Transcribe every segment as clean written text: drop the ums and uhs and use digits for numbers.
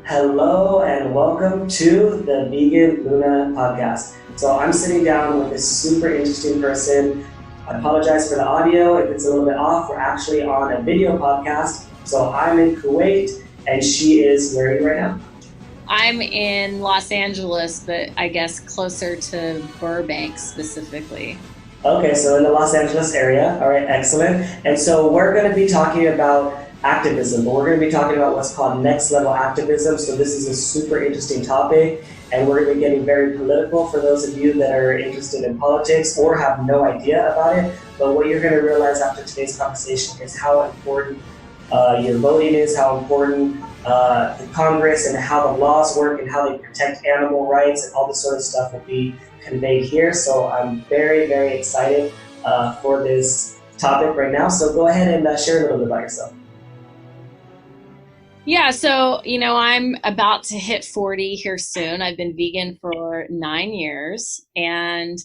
Hello and welcome to the Vegan Luna podcast. So I'm sitting down with this super interesting person. I apologize for the audio if it's a little bit off. We're actually on a video podcast. So I'm in Kuwait and she is where are you right now? I'm in Los Angeles, but I guess closer to Burbank specifically. Okay, so in the Los Angeles area. All right, excellent. And so we're going to be talking about activism, but we're going to be talking about what's called next level activism. So this is a super interesting topic, and we're going to be getting very political for those of you that are interested in politics or have no idea about it. But what you're going to realize after today's conversation is how important your voting is, how important the Congress and how the laws work and how they protect animal rights and all this sort of stuff will be conveyed here. So I'm very, very excited for this topic right now. So go ahead and share a little bit about yourself. Yeah, so, I'm about to hit 40 here soon. I've been vegan for 9 years and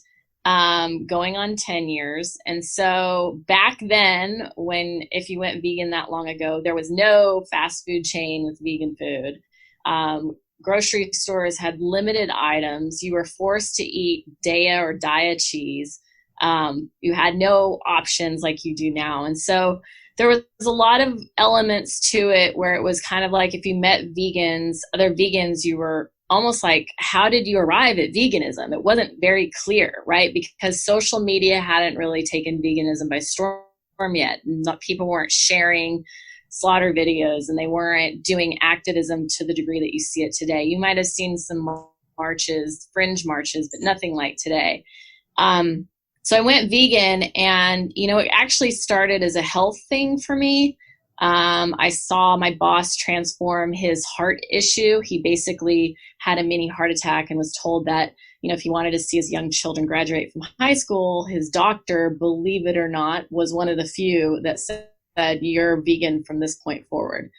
going on 10 years. And so back then, if you went vegan that long ago, there was no fast food chain with vegan food. Grocery stores had limited items. You were forced to eat Daiya or Daiya cheese. You had no options like you do now. And so there was a lot of elements to it where it was kind of like if you met other vegans, you were almost like, how did you arrive at veganism? It wasn't very clear, right? Because social media hadn't really taken veganism by storm yet. People weren't sharing slaughter videos and they weren't doing activism to the degree that you see it today. You might have seen some marches, fringe marches, but nothing like today. So I went vegan and, it actually started as a health thing for me. I saw my boss transform his heart issue. He basically had a mini heart attack and was told that, if he wanted to see his young children graduate from high school, his doctor, believe it or not, was one of the few that said, you're vegan from this point forward.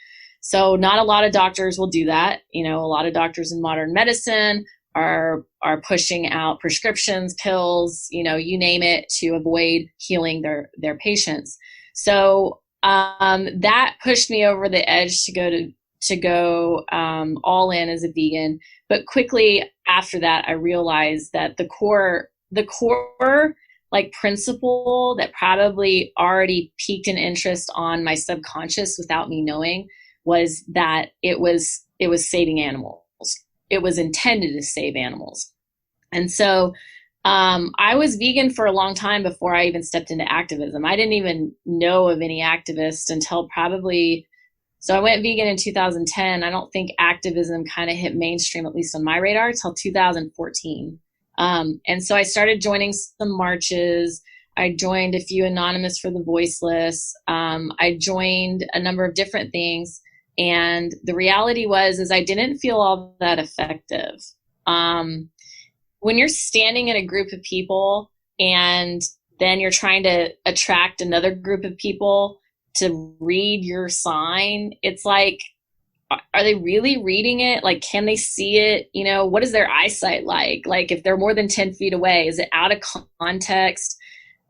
So not a lot of doctors will do that. A lot of doctors in modern medicine are pushing out prescriptions, pills, you name it, to avoid healing their patients. So that pushed me over the edge to go all in as a vegan. But quickly after that, I realized that the core like principle that probably already piqued an interest on my subconscious without me knowing was that it was saving animals. It was intended to save animals. And so I was vegan for a long time before I even stepped into activism. I didn't even know of any activists until so I went vegan in 2010. I don't think activism kind of hit mainstream, at least on my radar, until 2014. And so I started joining some marches. I joined a few Anonymous for the Voiceless. I joined a number of different things. And the reality is I didn't feel all that effective. When you're standing in a group of people and then you're trying to attract another group of people to read your sign, it's like, are they really reading it? Like, can they see it? What is their eyesight like? Like, if they're more than 10 feet away, is it out of context?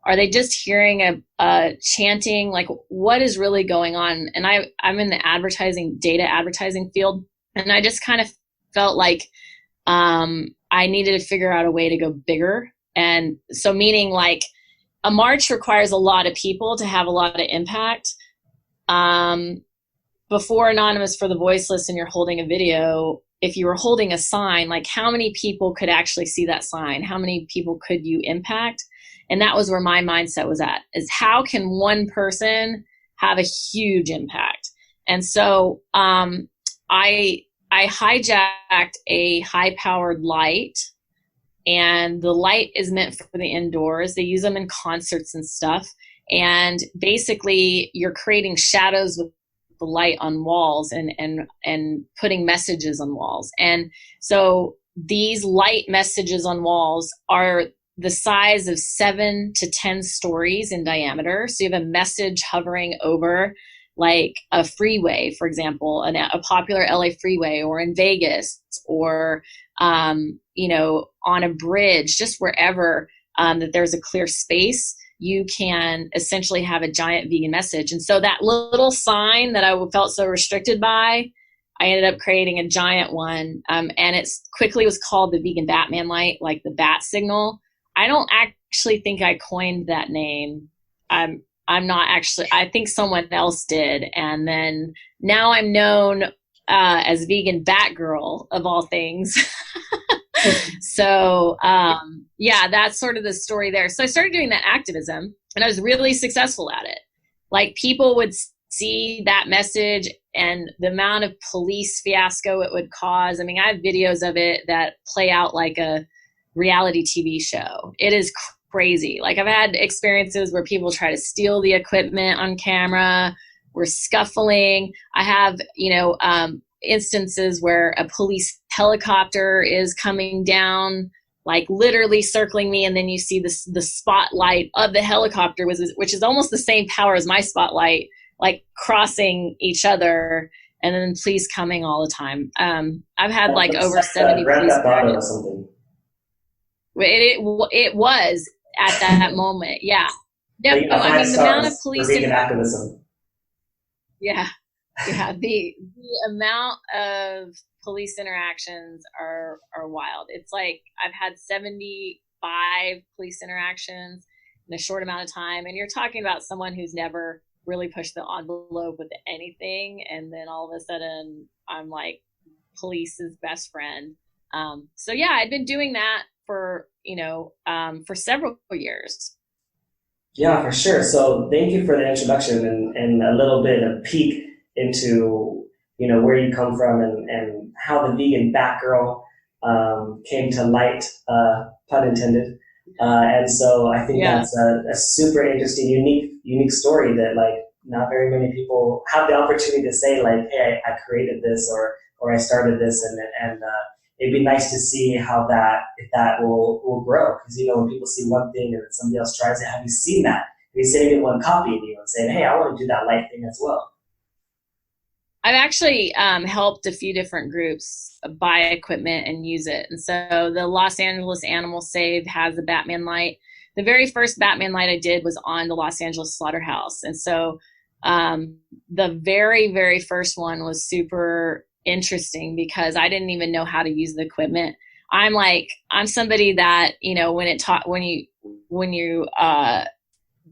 Are they just hearing a chanting? Like, what is really going on? And I'm in the data advertising field, and I just kind of felt like I needed to figure out a way to go bigger. And so meaning like a march requires a lot of people to have a lot of impact. Before Anonymous for the Voiceless and you're holding a video, if you were holding a sign, like how many people could actually see that sign? How many people could you impact? And that was where my mindset was at, is how can one person have a huge impact? And so I hijacked a high-powered light, and the light is meant for the indoors. They use them in concerts and stuff. And basically, you're creating shadows with the light on walls and putting messages on walls. And so these light messages on walls are the size of 7 to 10 stories in diameter. So you have a message hovering over like a freeway, for example, a popular LA freeway, or in Vegas, or, on a bridge, just wherever that there's a clear space, you can essentially have a giant vegan message. And so that little sign that I felt so restricted by, I ended up creating a giant one, and it quickly was called the Vegan Batman Light, like the bat signal. I don't actually think I coined that name. I'm not actually. I think someone else did, and then now I'm known as Vegan Batgirl of all things. So yeah, that's sort of the story there. So I started doing that activism, and I was really successful at it. Like, people would see that message and the amount of police fiasco it would cause. I mean, I have videos of it that play out like a reality TV show. It is crazy. Like, I've had experiences where people try to steal the equipment on camera. We're scuffling. I have, instances where a police helicopter is coming down, like literally circling me, and then you see the spotlight of the helicopter, which is almost the same power as my spotlight, like crossing each other, and then police coming all the time. I've had like over 70 police. It was at that moment, yeah. No, I mean, the amount of police activism. Yeah. Yeah, the amount of police interactions are wild. It's like I've had 75 police interactions in a short amount of time, and you're talking about someone who's never really pushed the envelope with anything, and then all of a sudden I'm like police's best friend. So yeah, I'd been doing that for several years. Yeah, for sure. So thank you for the introduction and a little bit of peek into where you come from and how the vegan Batgirl came to light, pun intended. And so I think that's a super interesting, unique story that like not very many people have the opportunity to say like, hey, I created this or I started this, and it'd be nice to see how that will grow, because when people see one thing and then somebody else tries it, have you seen that? Have you seen anyone copying you and saying, hey, I want to do that light thing as well? I've actually helped a few different groups buy equipment and use it. And so the Los Angeles Animal Save has the Batman light. The very first Batman light I did was on the Los Angeles Slaughterhouse. And so the very, very first one was super interesting because I didn't even know how to use the equipment. I'm somebody that,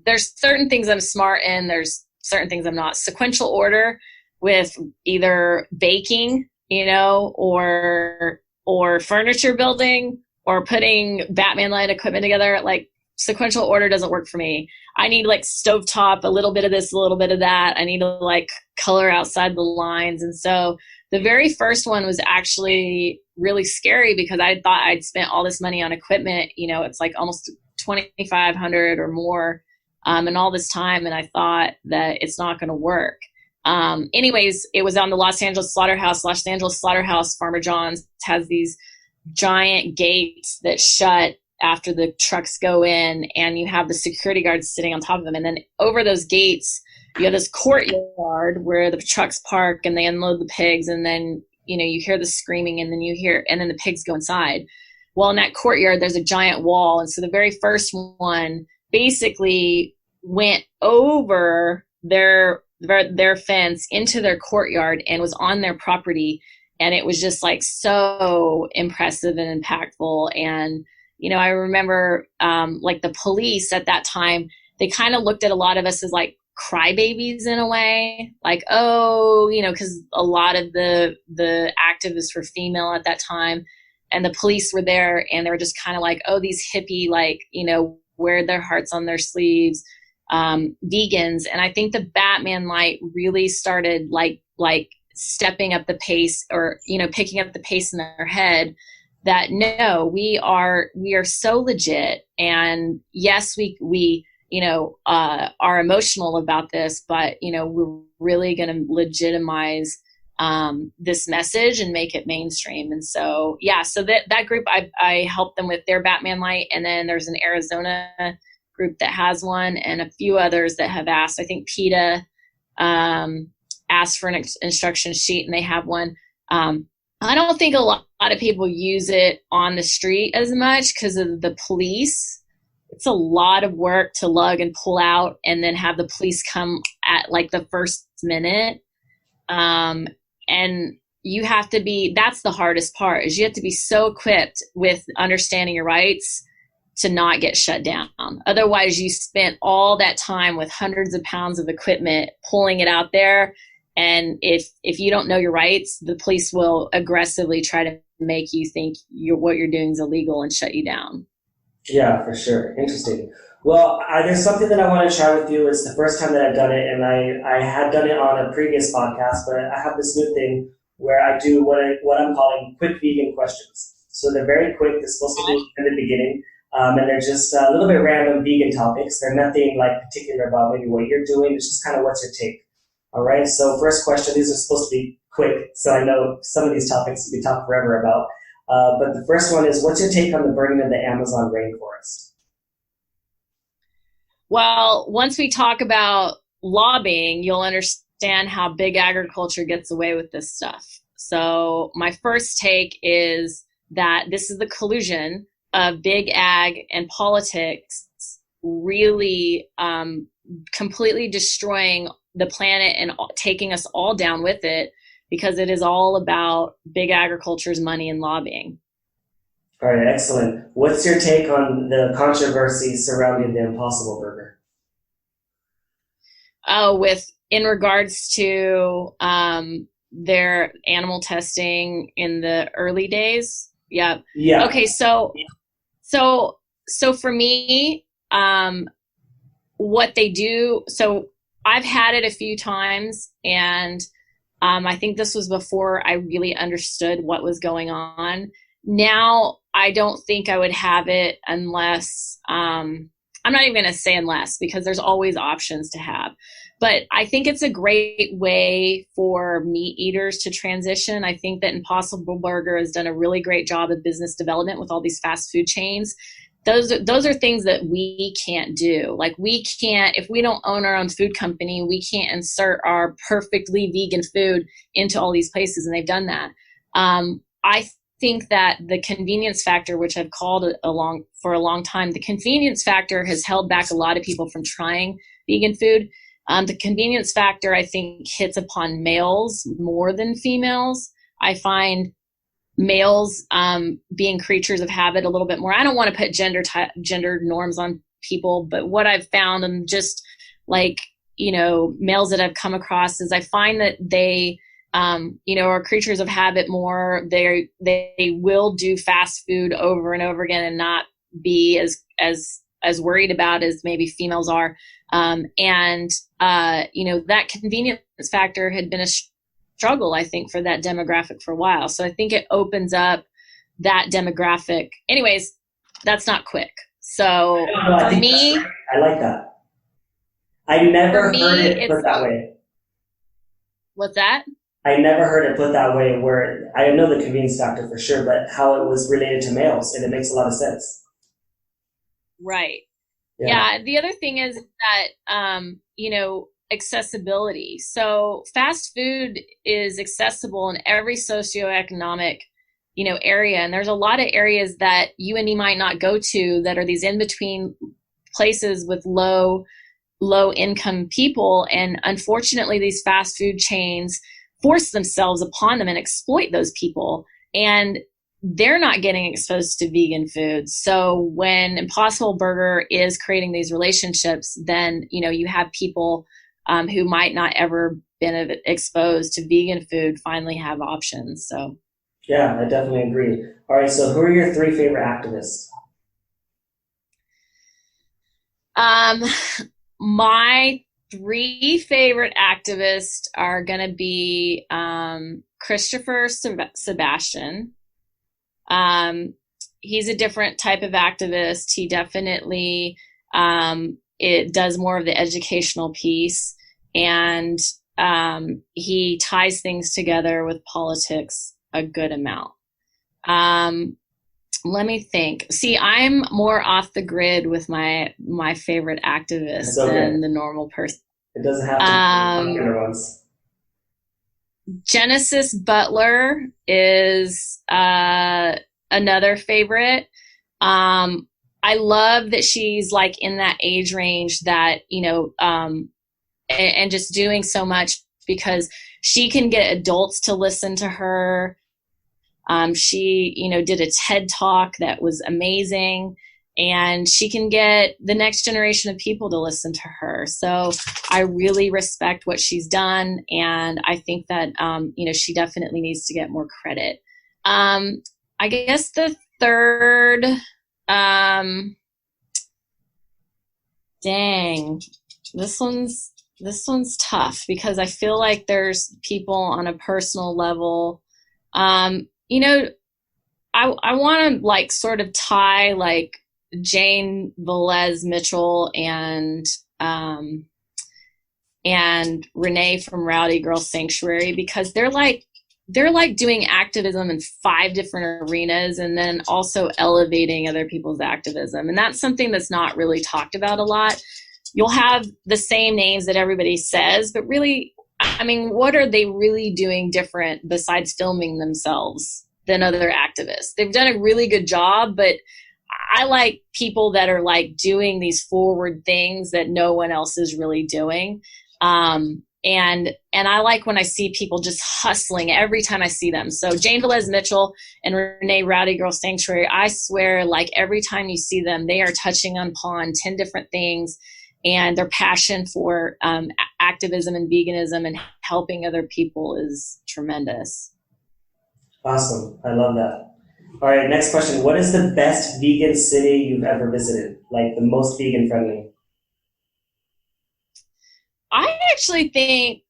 there's certain things I'm smart in, there's certain things I'm not. Sequential order with either baking, or furniture building or putting Batman light equipment together, like sequential order doesn't work for me. I need like stovetop, a little bit of this, a little bit of that. I need to like color outside the lines. And so the very first one was actually really scary because I thought I'd spent all this money on equipment. It's like almost $2,500 or more, and all this time. And I thought that it's not going to work. Anyways, it was on the Los Angeles Slaughterhouse. Los Angeles Slaughterhouse, Farmer John's has these giant gates that shut after the trucks go in, and you have the security guards sitting on top of them. And then over those gates, you have this courtyard where the trucks park and they unload the pigs. And then, you hear the screaming, and then the pigs go inside. Well, in that courtyard, there's a giant wall. And so the very first one basically went over their fence into their courtyard and was on their property. And it was just like so impressive and impactful. And, I remember like the police at that time, they kind of looked at a lot of us as like crybabies in a way, like, oh, because a lot of the activists were female at that time, and the police were there, and they were just kind of like, oh, these hippie, like, wear their hearts on their sleeves, vegans. And I think the Batman light really started like stepping up the pace, or picking up the pace in their head, that no, we are so legit, and yes, we are emotional about this, but we're really going to legitimize this message and make it mainstream. And so so that group, I helped them with their Batman light, and then there's an Arizona group that has one, and a few others that have asked. I think PETA asked for an instruction sheet, and they have one. I don't think a lot of people use it on the street as much because of the police. It's a lot of work to lug and pull out, and then have the police come at like the first minute. And you have to be, that's the hardest part, is you have to be so equipped with understanding your rights to not get shut down. Otherwise, you spent all that time with hundreds of pounds of equipment pulling it out there. And if you don't know your rights, the police will aggressively try to make you think what you're doing is illegal and shut you down. Yeah, for sure. Interesting. Well, there's something that I want to try with you. It's the first time that I've done it, and I had done it on a previous podcast, but I have this new thing where I do what I'm calling quick vegan questions. So they're very quick. They're supposed to be in the beginning, and they're just a little bit random vegan topics. They're nothing like particular about maybe what you're doing. It's just kind of what's your take. All right. So first question. These are supposed to be quick, so I know some of these topics you could talk forever about. But the first one is, what's your take on the burning of the Amazon rainforest? Well, once we talk about lobbying, you'll understand how big agriculture gets away with this stuff. So my first take is that this is the collusion of big ag and politics really completely destroying the planet and taking us all down with it, because it is all about big agriculture's money and lobbying. All right, excellent. What's your take on the controversy surrounding the Impossible Burger? In regards to their animal testing in the early days. Yeah. Yeah. Okay. So for me, what they do, so I've had it a few times, and I think this was before I really understood what was going on. Now, I don't think I would have it unless, I'm not even going to say unless, because there's always options to have. But I think it's a great way for meat eaters to transition. I think that Impossible Burger has done a really great job of business development with all these fast food chains. Those are things that we can't do. Like, we can't, if we don't own our own food company, we can't insert our perfectly vegan food into all these places, and they've done that. I think that the convenience factor, which I've called for a long time, the convenience factor has held back a lot of people from trying vegan food. The convenience factor, I think, hits upon males more than females. I find males being creatures of habit a little bit more. I don't want to put gender norms on people, but what I've found, and just like, males that I've come across, is I find that they are creatures of habit more. They will do fast food over and over again and not be as worried about as maybe females are. That convenience factor had been a struggle, I think, for that demographic for a while. So I think it opens up that demographic. Anyways, that's not quick. So for me, I like that. I never heard it put that way. What's that? I never heard it put that way, where I know the convenience factor for sure, but how it was related to males, and it makes a lot of sense. Right. Yeah. The other thing is that, accessibility. So fast food is accessible in every socioeconomic, area. And there's a lot of areas that you and me might not go to that are these in-between places with low income people. And unfortunately, these fast food chains force themselves upon them and exploit those people. And they're not getting exposed to vegan food. So when Impossible Burger is creating these relationships, then, you have people who might not ever been exposed to vegan food finally have options. So, yeah, I definitely agree. All right. So who are your 3 favorite activists? My 3 favorite activists are going to be Christopher Sebastian. He's a different type of activist. He definitely it does more of the educational piece, and he ties things together with politics a good amount. Let me think. See, I'm more off the grid with my favorite activists than the normal person. It doesn't have to be popular ones. Genesis Butler is another favorite. I love that she's like in that age range that, and just doing so much, because she can get adults to listen to her. She, did a TED talk that was amazing, and she can get the next generation of people to listen to her. So I really respect what she's done, and I think that, she definitely needs to get more credit. I guess the third, dang, this one's tough, because I feel like there's people on a personal level. I want to like sort of tie like Jane Velez Mitchell and Renee from Rowdy Girl Sanctuary, because they're like doing activism in 5 different arenas, and then also elevating other people's activism. And that's something that's not really talked about a lot. You'll have the same names that everybody says, but really, I mean, what are they really doing different besides filming themselves than other activists? They've done a really good job, but I like people that are like doing these forward things that no one else is really doing. And I like when I see people just hustling every time I see them. So Jane Velez Mitchell and Renee Rowdy Girl Sanctuary, I swear, like every time you see them, they are touching upon 10 different things, and their passion for activism and veganism and helping other people is tremendous. Awesome. I love that. All right, next question. What is the best vegan city you've ever visited? Like the most vegan friendly? I actually think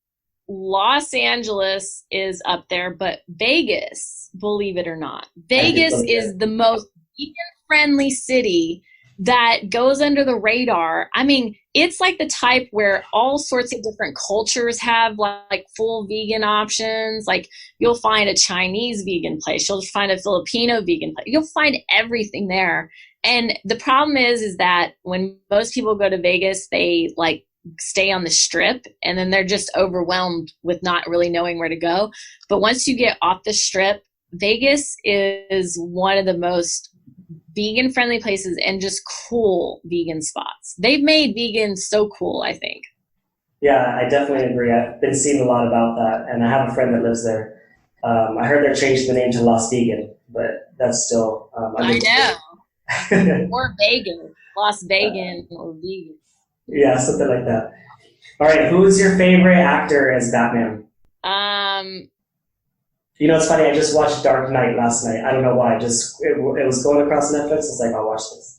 Los Angeles is up there, but Vegas, believe it or not, Vegas is the most vegan friendly city that goes under the radar. I mean, it's like the type where all sorts of different cultures have like full vegan options. Like you'll find a Chinese vegan place, you'll find a Filipino vegan place, you'll find everything there. And the problem is that when most people go to Vegas, they like stay on the strip, and then they're just overwhelmed with not really knowing where to go. But once you get off the strip, Vegas is one of the most vegan friendly places and just cool vegan spots. They've made vegan so cool, I think. Yeah, I definitely agree. I've been seeing a lot about that, and I have a friend that lives there. I heard they're changing the name to Las Vegan, but that's still... I know. Or vegan. Las Vegan or vegan. Yeah, something like that. All right, who's your favorite actor as Batman? It's funny. I just watched Dark Knight last night. I don't know why. It was going across Netflix. It's like, I'll watch this.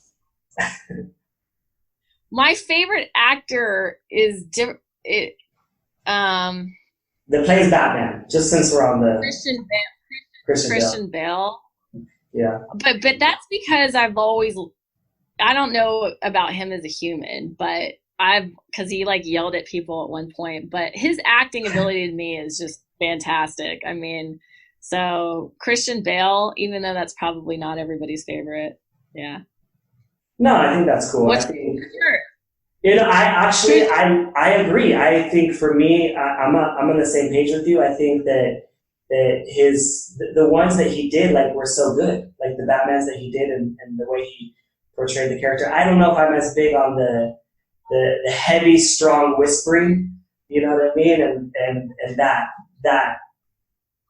My favorite actor is that plays Batman. Just since we're on the Christian Bale. Yeah. But that's because I don't know about him as a human, but because he like yelled at people at one point, but his acting ability to me is just fantastic. I mean, so Christian Bale, even though that's probably not everybody's favorite. Yeah. No, I think that's cool. What's I agree. I think for me, I'm on the same page with you. I think that the ones that he did like were so good, like the Batmans that he did and the way he portrayed the character. I don't know if I'm as big on the heavy, strong whispering, you know what I mean, and that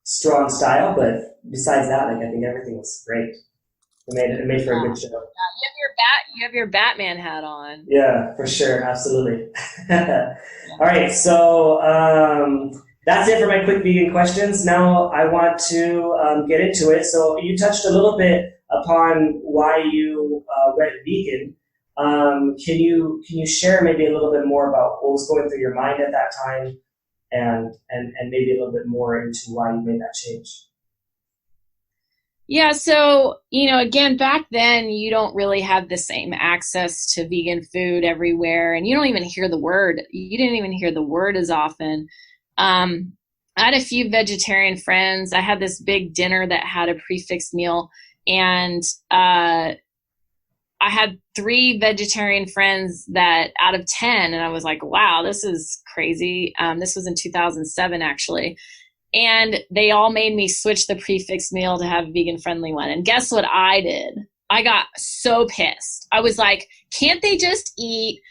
strong style. But besides that, like I think everything was great. It made for a good show. Yeah, you have your Batman hat on. Yeah, for sure, absolutely. All right, so that's it for my quick vegan questions. Now I want to get into it. So you touched a little bit upon why you went vegan. Can you share maybe a little bit more about what was going through your mind at that time, and maybe a little bit more into why you made that change? Yeah, so, again, back then you don't really have the same access to vegan food everywhere, and you didn't even hear the word as often. I had a few vegetarian friends. I had this big dinner that had a prefixed meal, and I had 3 vegetarian friends that out of 10, and I was like, wow, this is crazy. This was in 2007, actually. And they all made me switch the prefix meal to have a vegan friendly one. And guess what I did? I got so pissed. I was like, can't they just eat,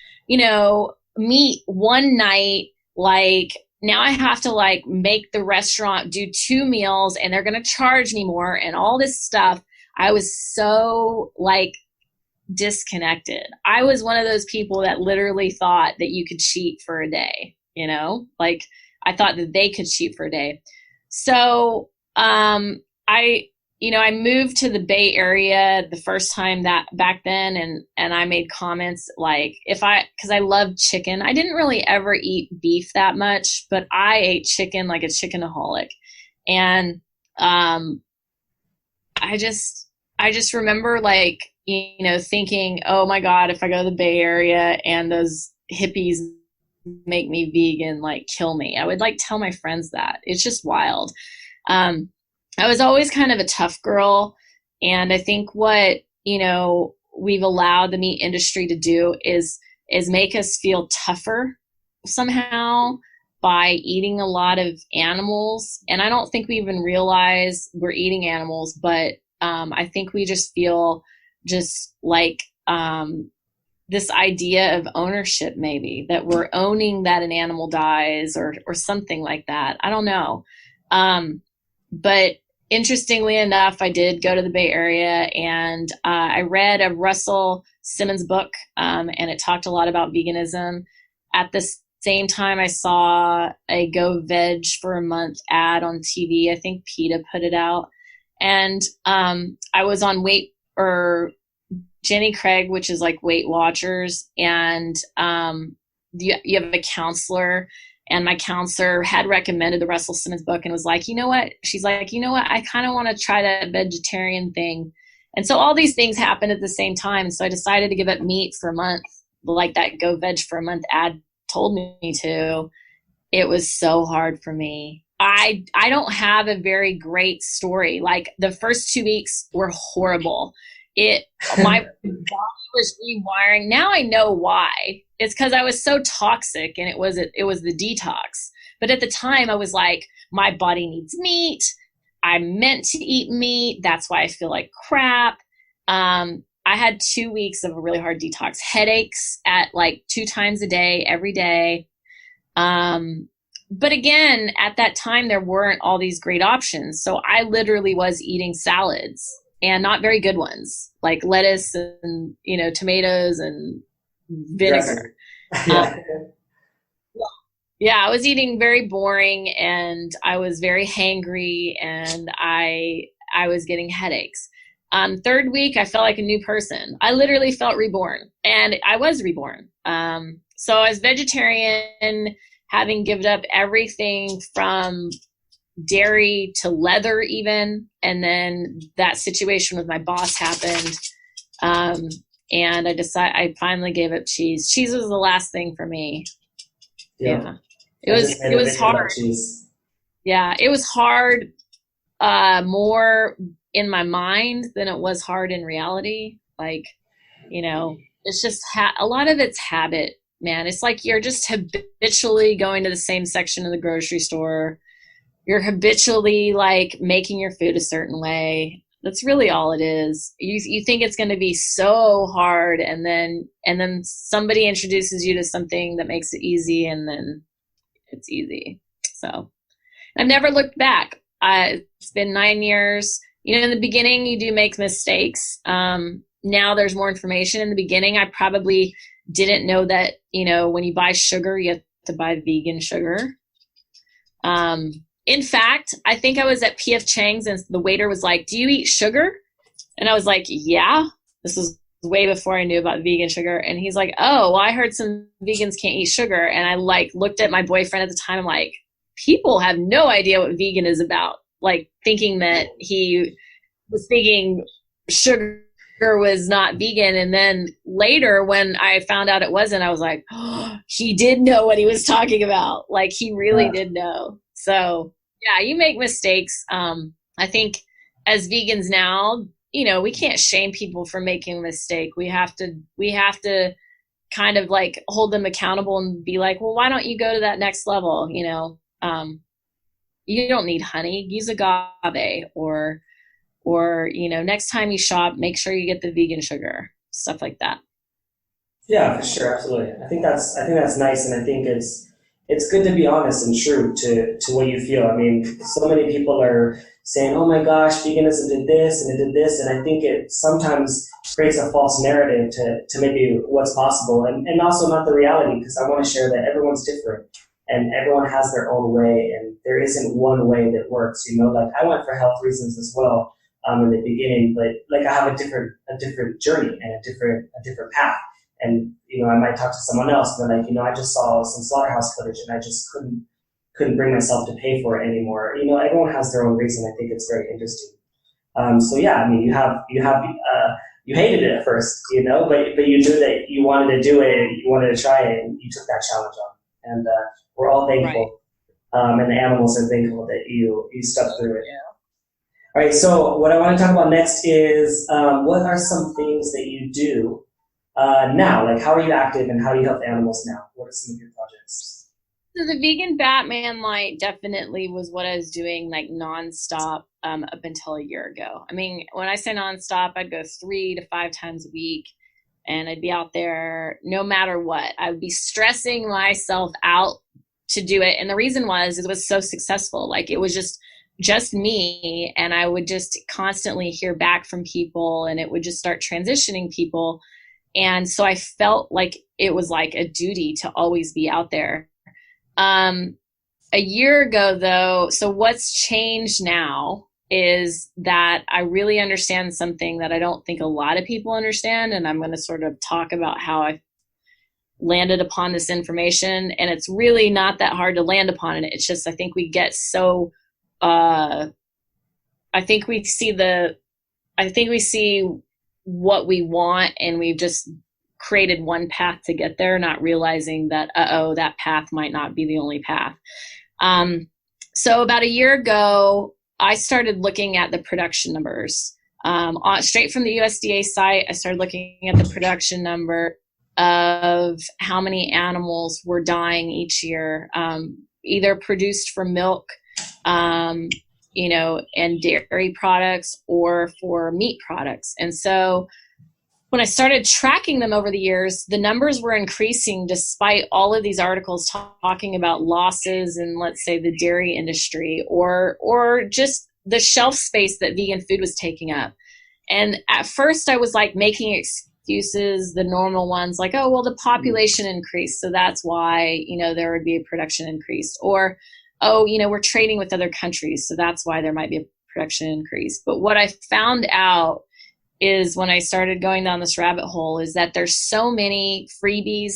meat one night, like now I have to like make the restaurant do 2 meals and they're going to charge me more and all this stuff. I was so like disconnected. I was one of those people that literally thought that you could cheat for a day, you know, like I thought that they could cheat for a day. So, I, I moved to the Bay Area the first time that back then. And I made comments like cause I love chicken. I didn't really ever eat beef that much, but I ate chicken like a chickenaholic. And, I just remember like, thinking, oh my God, if I go to the Bay Area and those hippies make me vegan, like kill me. I would like tell my friends that. It's just wild. I was always kind of a tough girl. And I think what, we've allowed the meat industry to do is make us feel tougher somehow by eating a lot of animals. And I don't think we even realize we're eating animals, but I think we just feel just like this idea of ownership, maybe that we're owning that an animal dies or something like that. I don't know. But interestingly enough, I did go to the Bay Area and I read a Russell Simmons book and it talked a lot about veganism. At the same time, I saw a Go Veg for a Month ad on TV. I think PETA put it out. And I was on Jenny Craig, which is like Weight Watchers. And you have a counselor. And my counselor had recommended the Russell Simmons book and was like, you know what? She's like, you know what? I kind of want to try that vegetarian thing. And so all these things happened at the same time. So I decided to give up meat for a month, like that Go Veg for a Month ad told me to. It was so hard for me. I don't have a very great story. Like the first 2 weeks were horrible. My body was rewiring. Now I know why. It's because I was so toxic and it was the detox. But at the time I was like, my body needs meat. I'm meant to eat meat. That's why I feel like crap. I had 2 weeks of a really hard detox, headaches at like 2 times a day, every day. But again, at that time, there weren't all these great options. So I literally was eating salads and not very good ones, like lettuce and, tomatoes and vinegar. Yeah. Yeah, I was eating very boring and I was very hangry and I was getting headaches. Third week, I felt like a new person. I literally felt reborn and I was reborn. So I was vegetarian, having given up everything from dairy to leather even. And then that situation with my boss happened. And I finally gave up cheese. Cheese was the last thing for me. Yeah. It was hard. Yeah. It was hard, more in my mind than it was hard in reality. Like, it's just a lot of it's habit, man. It's like you're just habitually going to the same section of the grocery store. You're habitually like making your food a certain way. That's really all it is. You think it's going to be so hard, and then somebody introduces you to something that makes it easy, and then it's easy. So I've never looked back. It's been 9 years. In the beginning, you do make mistakes. Now there's more information. In the beginning, I probably didn't know that, when you buy sugar, you have to buy vegan sugar. In fact, I think I was at P.F. Chang's and the waiter was like, do you eat sugar? And I was like, yeah. This was way before I knew about vegan sugar. And he's like, oh, well, I heard some vegans can't eat sugar. And I like looked at my boyfriend at the time. I'm like, people have no idea what vegan is about. Like thinking that he was thinking sugar was not vegan. And then later when I found out it wasn't, I was like, oh, he did know what he was talking about. Like he really did know. So yeah, you make mistakes. I think as vegans now, we can't shame people for making a mistake. We have to kind of like hold them accountable and be like, well, why don't you go to that next level? You don't need honey, use agave, or next time you shop, make sure you get the vegan sugar, stuff like that. Yeah, for sure, absolutely. I think that's nice, and I think it's good to be honest and true to what you feel. I mean, so many people are saying, "Oh my gosh, veganism did this and it did this," and I think it sometimes creates a false narrative to maybe what's possible, and also not the reality. Because I want to share that everyone's different and everyone has their own way, and there isn't one way that works. You know, like I went for health reasons as well in the beginning, but like I have a different journey and a different path. And I might talk to someone else, and they're like, I just saw some slaughterhouse footage, and I just couldn't bring myself to pay for it anymore. Everyone has their own reason. I think it's very interesting. So yeah, I mean, you hated it at first, but you knew that you wanted to do it, you wanted to try it, and you took that challenge on. And we're all thankful, and the animals are thankful that you stuck through it. Yeah. All right. So what I want to talk about next is what are some things that you do now? Like, how are you active, and how do you help animals now? What are some of your projects? So the vegan Batman light definitely was what I was doing like nonstop up until a year ago. I mean, when I say nonstop, I'd go 3 to 5 times a week, and I'd be out there no matter what. I would be stressing myself out to do it, and the reason was it was so successful. Like it was just me, and I would just constantly hear back from people, and it would just start transitioning people, and so I felt like it was like a duty to always be out there. A year ago though, so what's changed now is that I really understand something that I don't think a lot of people understand. And I'm going to sort of talk about how I landed upon this information. And it's really not that hard to land upon it. It's just, I think we get so, I think we see what we want, and we've just created one path to get there, not realizing that, that path might not be the only path. So about a year ago, I started looking at the production numbers. Straight from the USDA site, I started looking at the production number of how many animals were dying each year, either produced for milk, and dairy products, or for meat products. And so when I started tracking them over the years, the numbers were increasing despite all of these articles talking about losses in, let's say, the dairy industry, or just the shelf space that vegan food was taking up. And at first I was like making excuses, the normal ones, like, oh, well, the population increased, so that's why, there would be a production increase. Or, oh, we're trading with other countries, so that's why there might be a production increase. But what I found out is, when I started going down this rabbit hole, is that there's so many freebies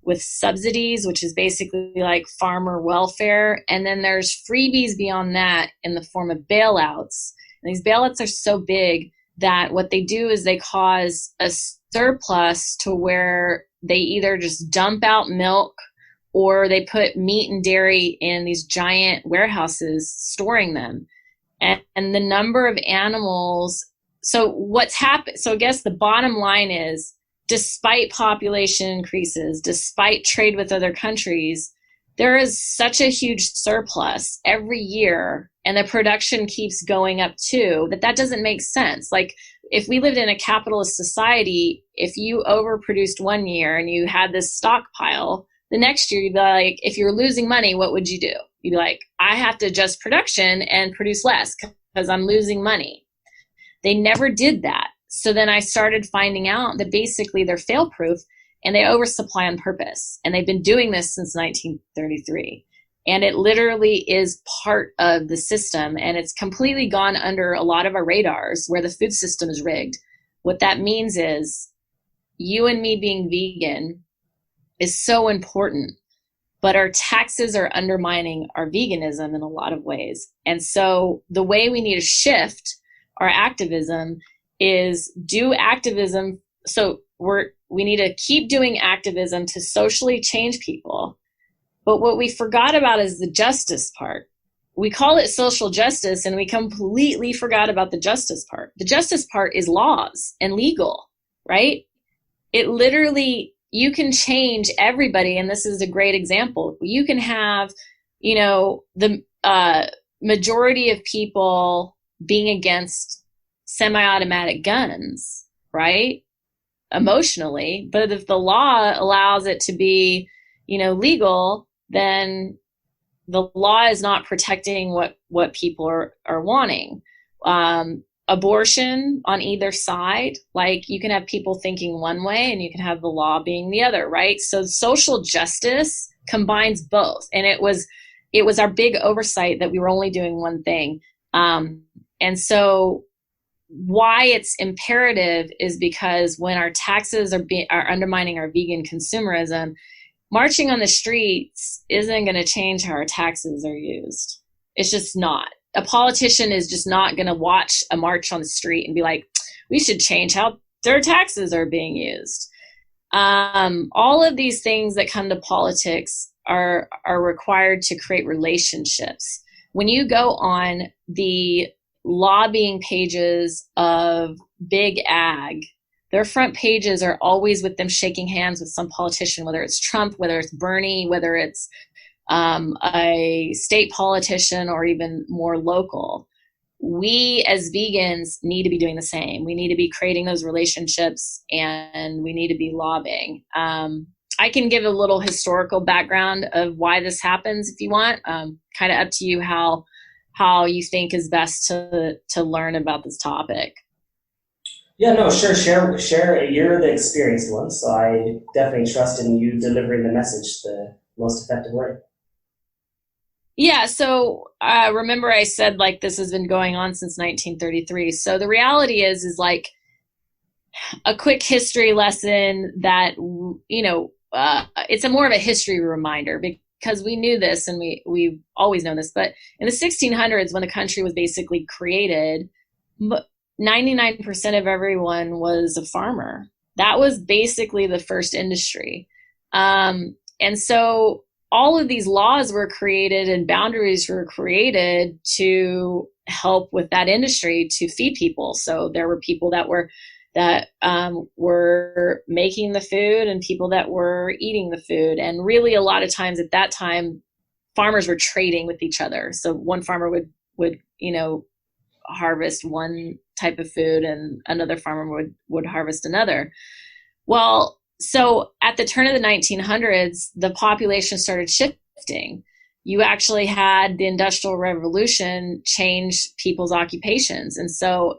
with subsidies, which is basically like farmer welfare. And then there's freebies beyond that in the form of bailouts. And these bailouts are so big that what they do is they cause a surplus to where they either just dump out milk, or they put meat and dairy in these giant warehouses storing them. And the number of animals, so what's happened, so I guess the bottom line is, despite population increases, despite trade with other countries, there is such a huge surplus every year, and the production keeps going up too, that doesn't make sense. Like, if we lived in a capitalist society, if you overproduced one year and you had this stockpile, the next year you'd be like, if you're losing money, what would you do? You'd be like, I have to adjust production and produce less because I'm losing money. They never did that. So then I started finding out that basically they're fail proof, and they oversupply on purpose. And they've been doing this since 1933. And it literally is part of the system, and it's completely gone under a lot of our radars, where the food system is rigged. What that means is, you and me being vegan is so important, but our taxes are undermining our veganism in a lot of ways. And so the way we need to shift our activism is do activism. So we need to keep doing activism to socially change people. But what we forgot about is the justice part. We call it social justice, and we completely forgot about the justice part. The justice part is laws and legal, right? It literally, you can change everybody, and this is a great example. You can have, the majority of people being against semi-automatic guns, right? Emotionally, but if the law allows it to be, legal, then the law is not protecting what people are wanting. Abortion on either side, like you can have people thinking one way and you can have the law being the other, right? So social justice combines both. And it was our big oversight that we were only doing one thing. And so why it's imperative is because when our taxes are undermining our vegan consumerism, marching on the streets isn't going to change how our taxes are used. It's just not. A politician is just not going to watch a march on the street and be like, we should change how their taxes are being used. All of these things that come to politics are required to create relationships. When you go on the lobbying pages of big ag, their front pages are always with them shaking hands with some politician, whether it's Trump, whether it's Bernie, whether it's a state politician or even more local. We as vegans need to be doing the same. We need to be creating those relationships and we need to be lobbying. I can give a little historical background of why this happens if you want. Kind of up to you how you think is best to learn about this topic. Yeah, no, sure. Share. You're the experienced one, so I definitely trust in you delivering the message the most effective way. Yeah, so remember I said like this has been going on since 1933. So the reality is like a quick history lesson that, it's a more of a history reminder because we knew this and we've always known this. But in the 1600s, when the country was basically created, 99% of everyone was a farmer. That was basically the first industry. And so all of these laws were created and boundaries were created to help with that industry to feed people. So there were people that were making the food and people that were eating the food. And really a lot of times at that time, farmers were trading with each other. So one farmer would harvest one type of food and another farmer would harvest another. Well, so at the turn of the 1900s, the population started shifting. You actually had the Industrial Revolution change people's occupations. And so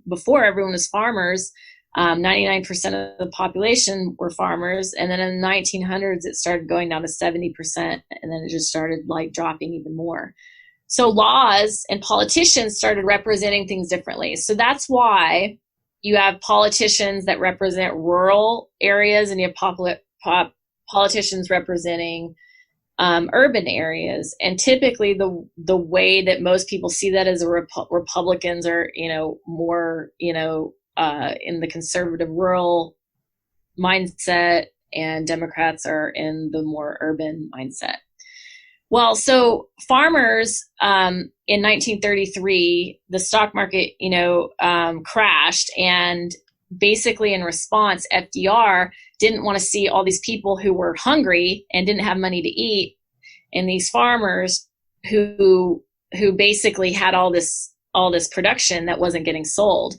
before everyone was farmers, 99% of the population were farmers. And then in the 1900s, it started going down to 70%. And then it just started like dropping even more. So laws and politicians started representing things differently. So that's why you have politicians that represent rural areas and you have politicians representing urban areas. And typically the way that most people see that is Republicans are, more, in the conservative rural mindset and Democrats are in the more urban mindset. Well, so farmers in 1933, the stock market, crashed, and basically in response, FDR didn't want to see all these people who were hungry and didn't have money to eat, and these farmers who basically had all this production that wasn't getting sold.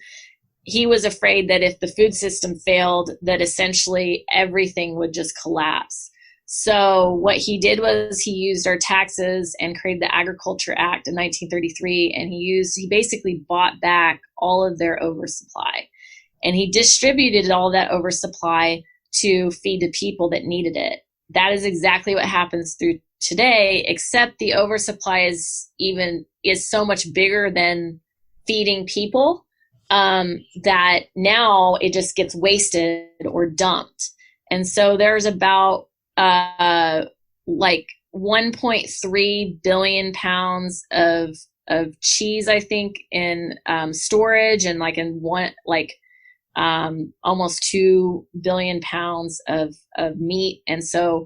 He was afraid that if the food system failed, that essentially everything would just collapse. So what he did was he used our taxes and created the Agriculture Act in 1933, and he basically bought back all of their oversupply. And he distributed all that oversupply to feed the people that needed it. That is exactly what happens through today, except the oversupply is so much bigger than feeding people, that now it just gets wasted or dumped. And so there's about like 1.3 billion pounds of cheese, I think, in storage, and almost 2 billion pounds of meat. And so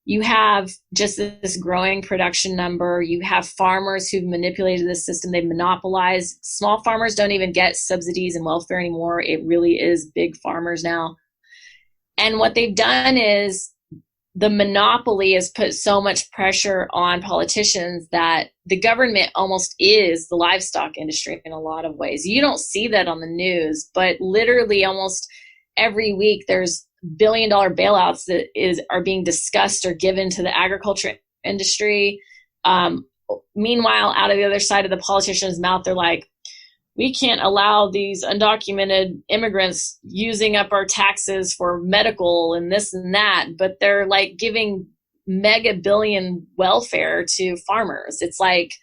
you have just this growing production number. You have farmers who've manipulated the system. They've monopolized. Small farmers don't even get subsidies and welfare anymore. It really is big farmers now. And what they've done is the monopoly has put so much pressure on politicians that the government almost is the livestock industry in a lot of ways. You don't see that on the news, but literally almost every week there's billion-dollar bailouts that are being discussed or given to the agriculture industry. Meanwhile, out of the other side of the politician's mouth, they're like, we can't allow these undocumented immigrants using up our taxes for medical and this and that, but they're like giving mega billion welfare to farmers. It's like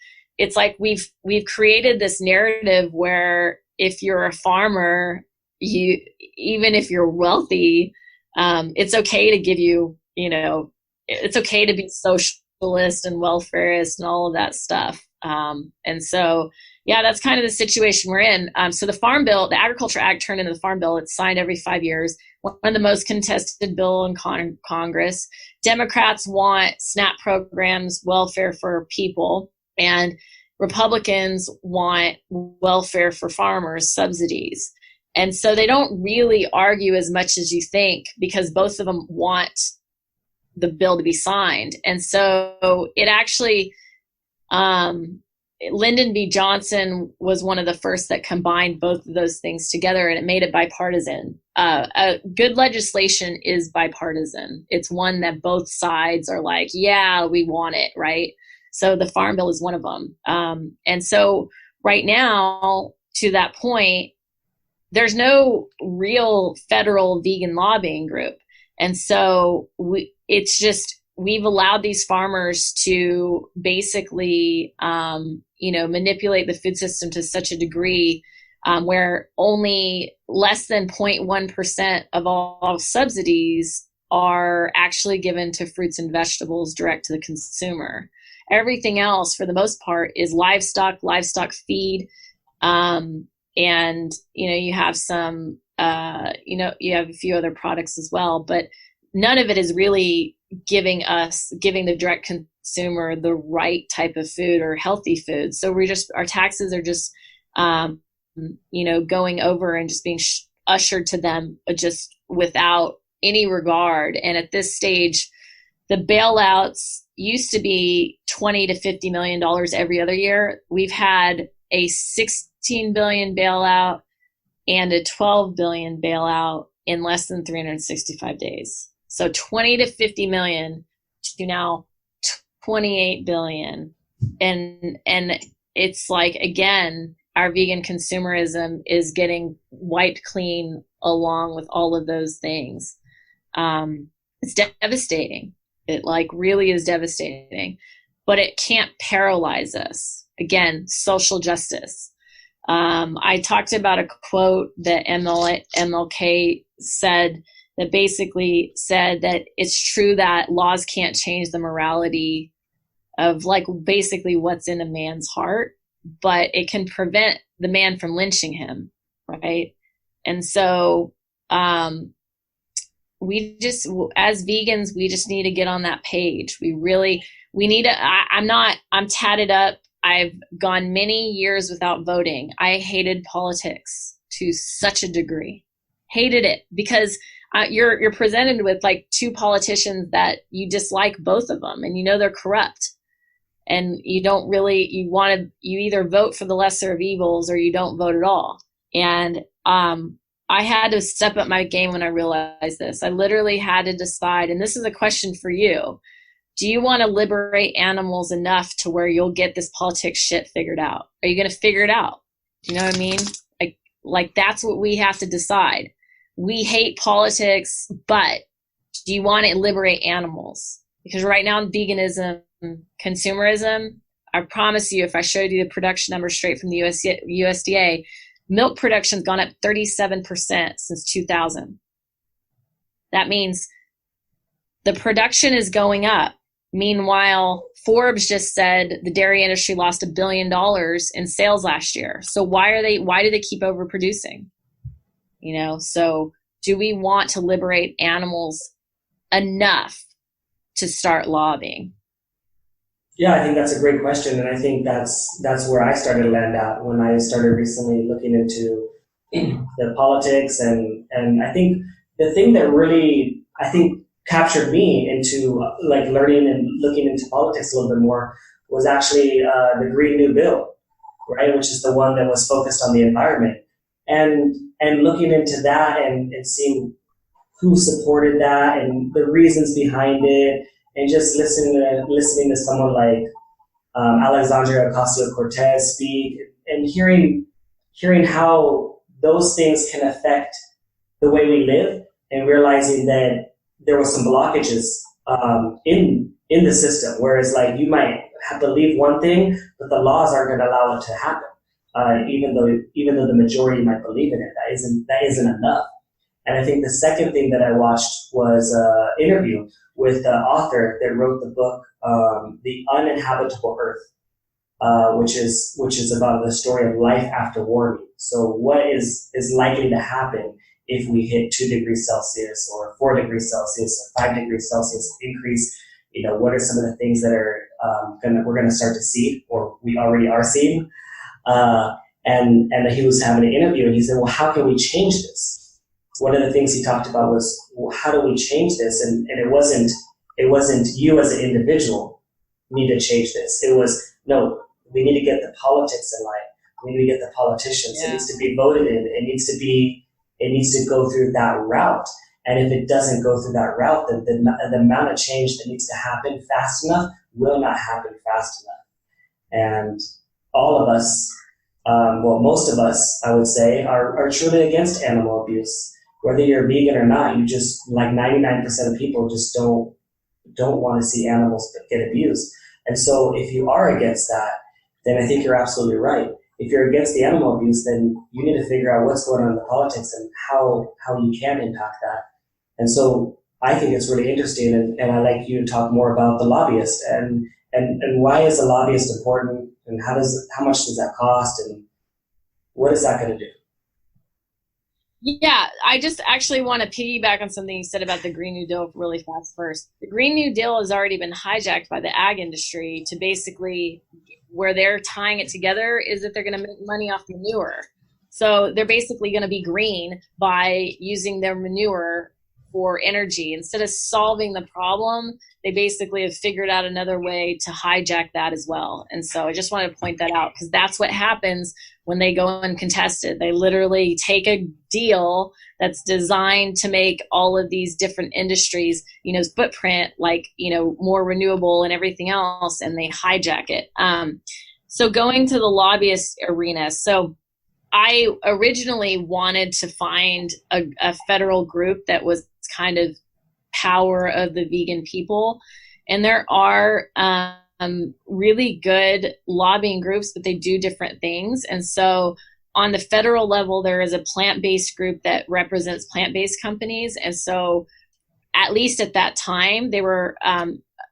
we've created this narrative where if you're a farmer, even if you're wealthy, it's okay to give you, it's okay to be socialist and welfarist and all of that stuff. And so, yeah, that's kind of the situation we're in. So the Farm Bill, the Agriculture Act turned into the Farm Bill. It's signed every 5 years. One of the most contested bill in Congress. Democrats want SNAP programs, welfare for people, and Republicans want welfare for farmers, subsidies. And so they don't really argue as much as you think because both of them want the bill to be signed. And so it actually, Lyndon B. Johnson was one of the first that combined both of those things together, and it made it bipartisan. Good legislation is bipartisan. It's one that both sides are like, yeah, we want it, right? So the Farm Bill is one of them. And so right now, to that point, there's no real federal vegan lobbying group. And so we've allowed these farmers to basically, manipulate the food system to such a degree where only less than 0.1% of all subsidies are actually given to fruits and vegetables direct to the consumer. Everything else, for the most part, is livestock feed, and you have some, you have a few other products as well, but none of it is really giving the direct consumer the right type of food or healthy food. So our taxes are just, going over and just being ushered to them just without any regard. And at this stage, the bailouts used to be $20 to $50 million every other year. We've had a $16 billion bailout and a $12 billion bailout in less than 365 days. So 20 to 50 million to now 28 billion. And it's like, again, our vegan consumerism is getting wiped clean along with all of those things. It's devastating. It really is devastating, but it can't paralyze us. Again, social justice. I talked about a quote that MLK said that basically said that it's true that laws can't change the morality of basically what's in a man's heart, but it can prevent the man from lynching him, right? And so we just, as vegans, we just need to get on that page. We need to, I'm tatted up. I've gone many years without voting. I hated politics to such a degree. Hated it because you're presented with two politicians that you dislike both of them, and they're corrupt, and you either vote for the lesser of evils or you don't vote at all. And I had to step up my game when I realized this. I literally had to decide, and this is a question for you. Do you want to liberate animals enough to where you'll get this politics shit figured out? Are you going to figure it out? Do you know what I mean? Like that's what we have to decide. We hate politics, but do you want to liberate animals? Because right now in veganism, consumerism, I promise you, if I showed you the production numbers straight from the USDA, milk production's gone up 37% since 2000. That means the production is going up. Meanwhile, Forbes just said the dairy industry lost $1 billion in sales last year. So why do they keep overproducing? So do we want to liberate animals enough to start lobbying? Yeah, I think that's a great question, and I think that's where I started to land at when I started recently looking into the politics, and I think the thing that really captured me into learning and looking into politics a little bit more was actually the Green New Bill, right, which is the one that was focused on the environment, and looking into that and seeing who supported that and the reasons behind it. and just listening to someone like Alexandria Ocasio-Cortez speak, and hearing how those things can affect the way we live, and realizing that there was some blockages in the system, whereas like you might believe one thing, but the laws aren't going to allow it to happen. Even though the majority might believe in it, that isn't enough. And I think the second thing that I watched was an interview with the author that wrote the book, The Uninhabitable Earth, which is about the story of life after warming. So what is likely to happen if we hit 2 degrees Celsius or 4 degrees Celsius or 5 degrees Celsius increase? What are some of the things that are we're gonna start to see, or we already are seeing? And he was having an interview, and he said, well, how can we change this? One of the things he talked about was, well, how do we change this? And it wasn't you as an individual need to change this. It was, no, we need to get the politics in line. We need to get the politicians. Yeah. It needs to be voted in. It needs to go through that route. And if it doesn't go through that route, then the amount of change that needs to happen fast enough will not happen fast enough. And all of us, most of us, I would say, are truly against animal abuse. Whether you're vegan or not, you just, like 99% of people just don't want to see animals get abused. And so if you are against that, then I think you're absolutely right. If you're against the animal abuse, then you need to figure out what's going on in the politics and how you can impact that. And so I think it's really interesting, and I'd like you to talk more about the lobbyist and why is a lobbyist important, and how much does that cost, and what is that going to do? Yeah, I just actually want to piggyback on something you said about the Green New Deal really fast first. The Green New Deal has already been hijacked by the ag industry to basically, where they're tying it together is that they're going to make money off manure. So they're basically going to be green by using their manure for energy. Instead of solving the problem, they basically have figured out another way to hijack that as well. And so I just wanted to point that out, because that's what happens when they go uncontested. They literally take a deal that's designed to make all of these different industries, footprint, like, more renewable and everything else, and they hijack it. So going to the lobbyist arena. So I originally wanted to find a federal group that was kind of power of the vegan people. And there are really good lobbying groups, but they do different things. And so on the federal level, there is a plant-based group that represents plant-based companies. And so at least at that time, they were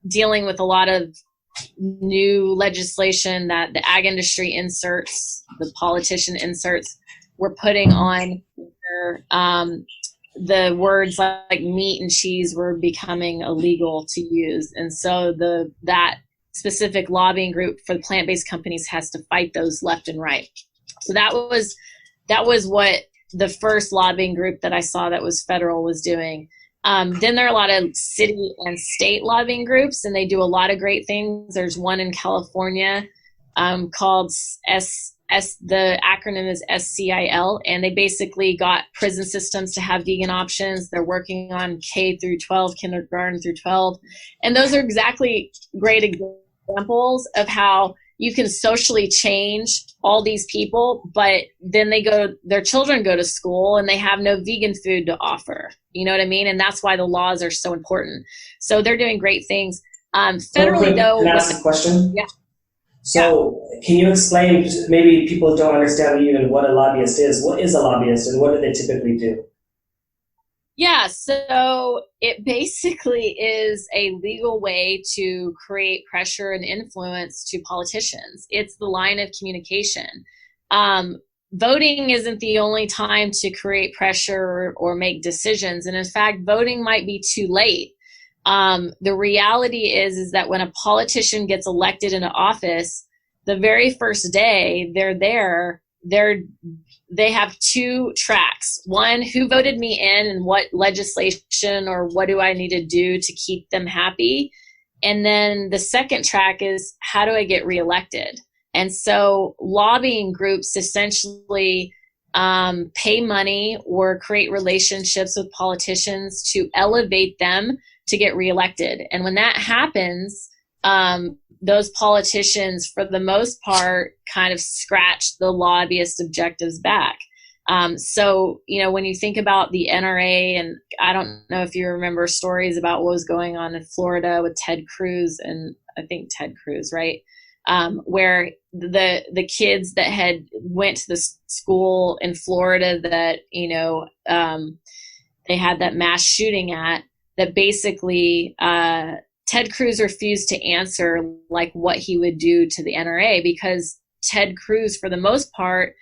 dealing with a lot of new legislation that the ag industry inserts, the politician inserts, were putting on their, the words like meat and cheese were becoming illegal to use. And so that specific lobbying group for the plant-based companies has to fight those left and right. So that was what the first lobbying group that I saw that was federal was doing. Then there are a lot of city and state lobbying groups, and they do a lot of great things. There's one in California called the acronym is SCIL, and they basically got prison systems to have vegan options. They're working on K through 12, kindergarten through 12. And those are exactly great examples of how you can socially change all these people, but then their children go to school and they have no vegan food to offer. You know what I mean? And that's why the laws are so important. So they're doing great things. Federally, though. Can I ask a question? Yeah. So can you explain, maybe people don't understand even what a lobbyist is. What is a lobbyist and what do they typically do? Yeah, so it basically is a legal way to create pressure and influence to politicians. It's the line of communication. Voting isn't the only time to create pressure or make decisions. And in fact, voting might be too late. The reality is that when a politician gets elected into office, the very first day they're there, they have two tracks. One, who voted me in and what legislation or what do I need to do to keep them happy? And then the second track is, how do I get reelected? And so lobbying groups essentially pay money or create relationships with politicians to elevate them to get reelected. And when that happens, those politicians, for the most part, kind of scratch the lobbyist objectives back. So, when you think about the NRA, and I don't know if you remember stories about what was going on in Florida with Ted Cruz, and I think Ted Cruz, right? Where the kids that had went to the school in Florida that, they had that mass shooting at, that basically, Ted Cruz refused to answer like what he would do to the NRA, because Ted Cruz, for the most part,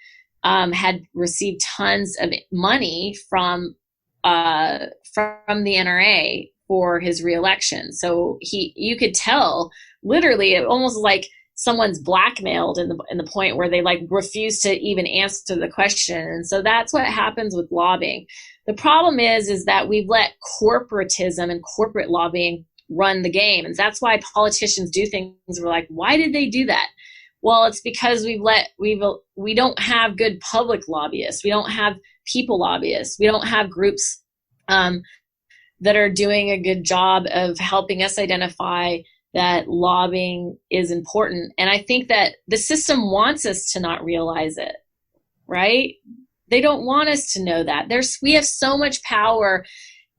had received tons of money from the NRA for his reelection. So you could tell literally it almost like someone's blackmailed in the point where they like refuse to even answer the question. And so that's what happens with lobbying. The problem is that we've let corporatism and corporate lobbying run the game. And that's why politicians do things. We're like, why did they do that? Well, it's because we don't have good public lobbyists. We don't have people lobbyists. We don't have groups that are doing a good job of helping us identify that lobbying is important. And I think that the system wants us to not realize it, right? They don't want us to know that. We have so much power.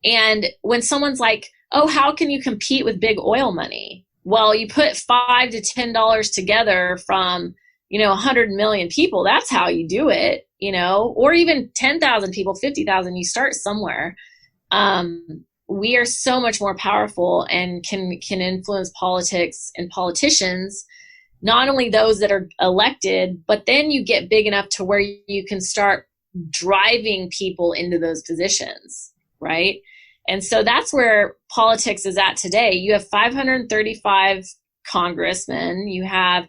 And when someone's like, oh, how can you compete with big oil money? Well, you put $5 to $10 together from, 100 million people. That's how you do it, or even 10,000 people, 50,000, you start somewhere. We are so much more powerful and can influence politics and politicians, not only those that are elected, but then you get big enough to where you can start driving people into those positions, right? And so that's where politics is at today. You have 535 congressmen, you have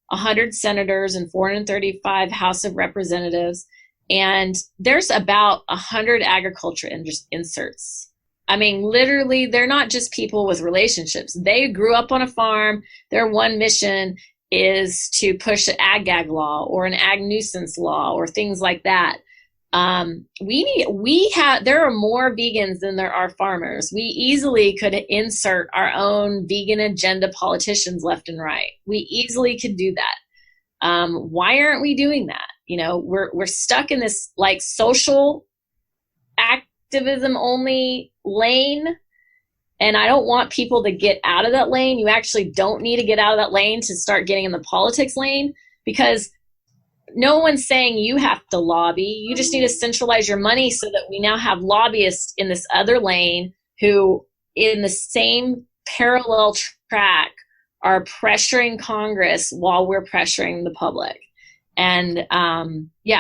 100 senators and 435 House of Representatives, and there's about 100 agriculture inserts. I mean, literally, they're not just people with relationships. They grew up on a farm. Their one mission is to push an ag-gag law or an ag nuisance law or things like that. There are more vegans than there are farmers. We easily could insert our own vegan agenda politicians left and right. We easily could do that. Why aren't we doing that? We're stuck in this like social activism only lane. And I don't want people to get out of that lane. You actually don't need to get out of that lane to start getting in the politics lane, because no one's saying you have to lobby. You just need to centralize your money so that we now have lobbyists in this other lane who, in the same parallel track, are pressuring Congress while we're pressuring the public. And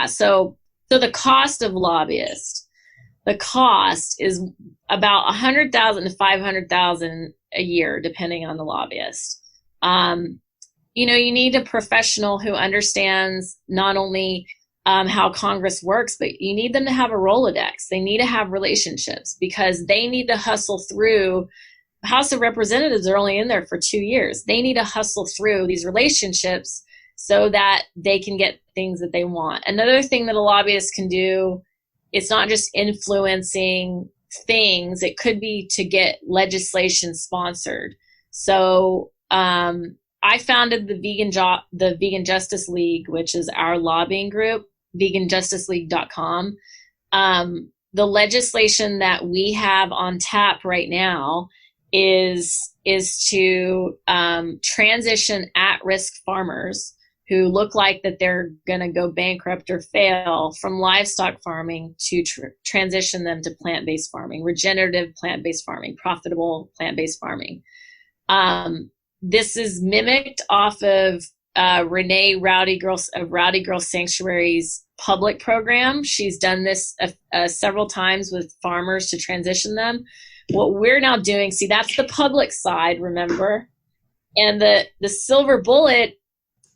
so the cost of lobbyists, the cost is about $100,000 to $500,000 a year, depending on the lobbyist. You need a professional who understands not only how Congress works, but you need them to have a Rolodex. They need to have relationships, because they need to hustle through. House of Representatives are only in there for 2 years. They need to hustle through these relationships so that they can get things that they want. Another thing that a lobbyist can do, it's not just influencing things. It could be to get legislation sponsored. So I founded the Vegan Justice League, which is our lobbying group, veganjusticeleague.com. The legislation that we have on tap right now is to transition at-risk farmers who look like that they're going to go bankrupt or fail from livestock farming to transition them to plant-based farming, regenerative plant-based farming, profitable plant-based farming. This is mimicked off of Renee Rowdy Girl Sanctuary's public program. She's done this several times with farmers to transition them. What we're now doing, see, that's the public side, remember? And the silver bullet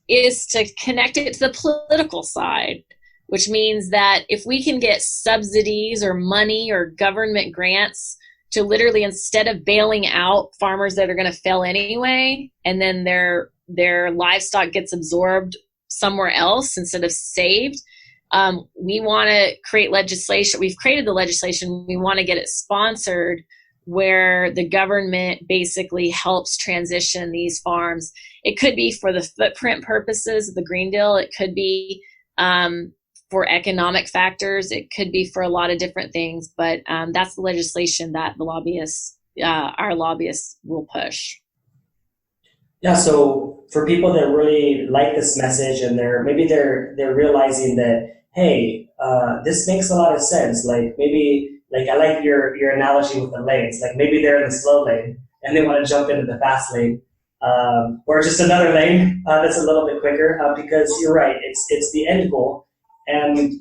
is to connect it to the political side, which means that if we can get subsidies or money or government grants to literally, instead of bailing out farmers that are going to fail anyway, and then their livestock gets absorbed somewhere else instead of saved, We want to create legislation. We've created the legislation. We want to get it sponsored where the government basically helps transition these farms. It could be for the footprint purposes of the Green Deal. It could be for economic factors. It could be for a lot of different things. But that's the legislation that the lobbyists, our lobbyists, will push. Yeah, so for people that really like this message and they're realizing that, hey, this makes a lot of sense. Like maybe, like I like your analogy with the lanes. Like maybe they're in the slow lane and they want to jump into the fast lane, or just another lane that's a little bit quicker. Because you're right, it's the end goal, and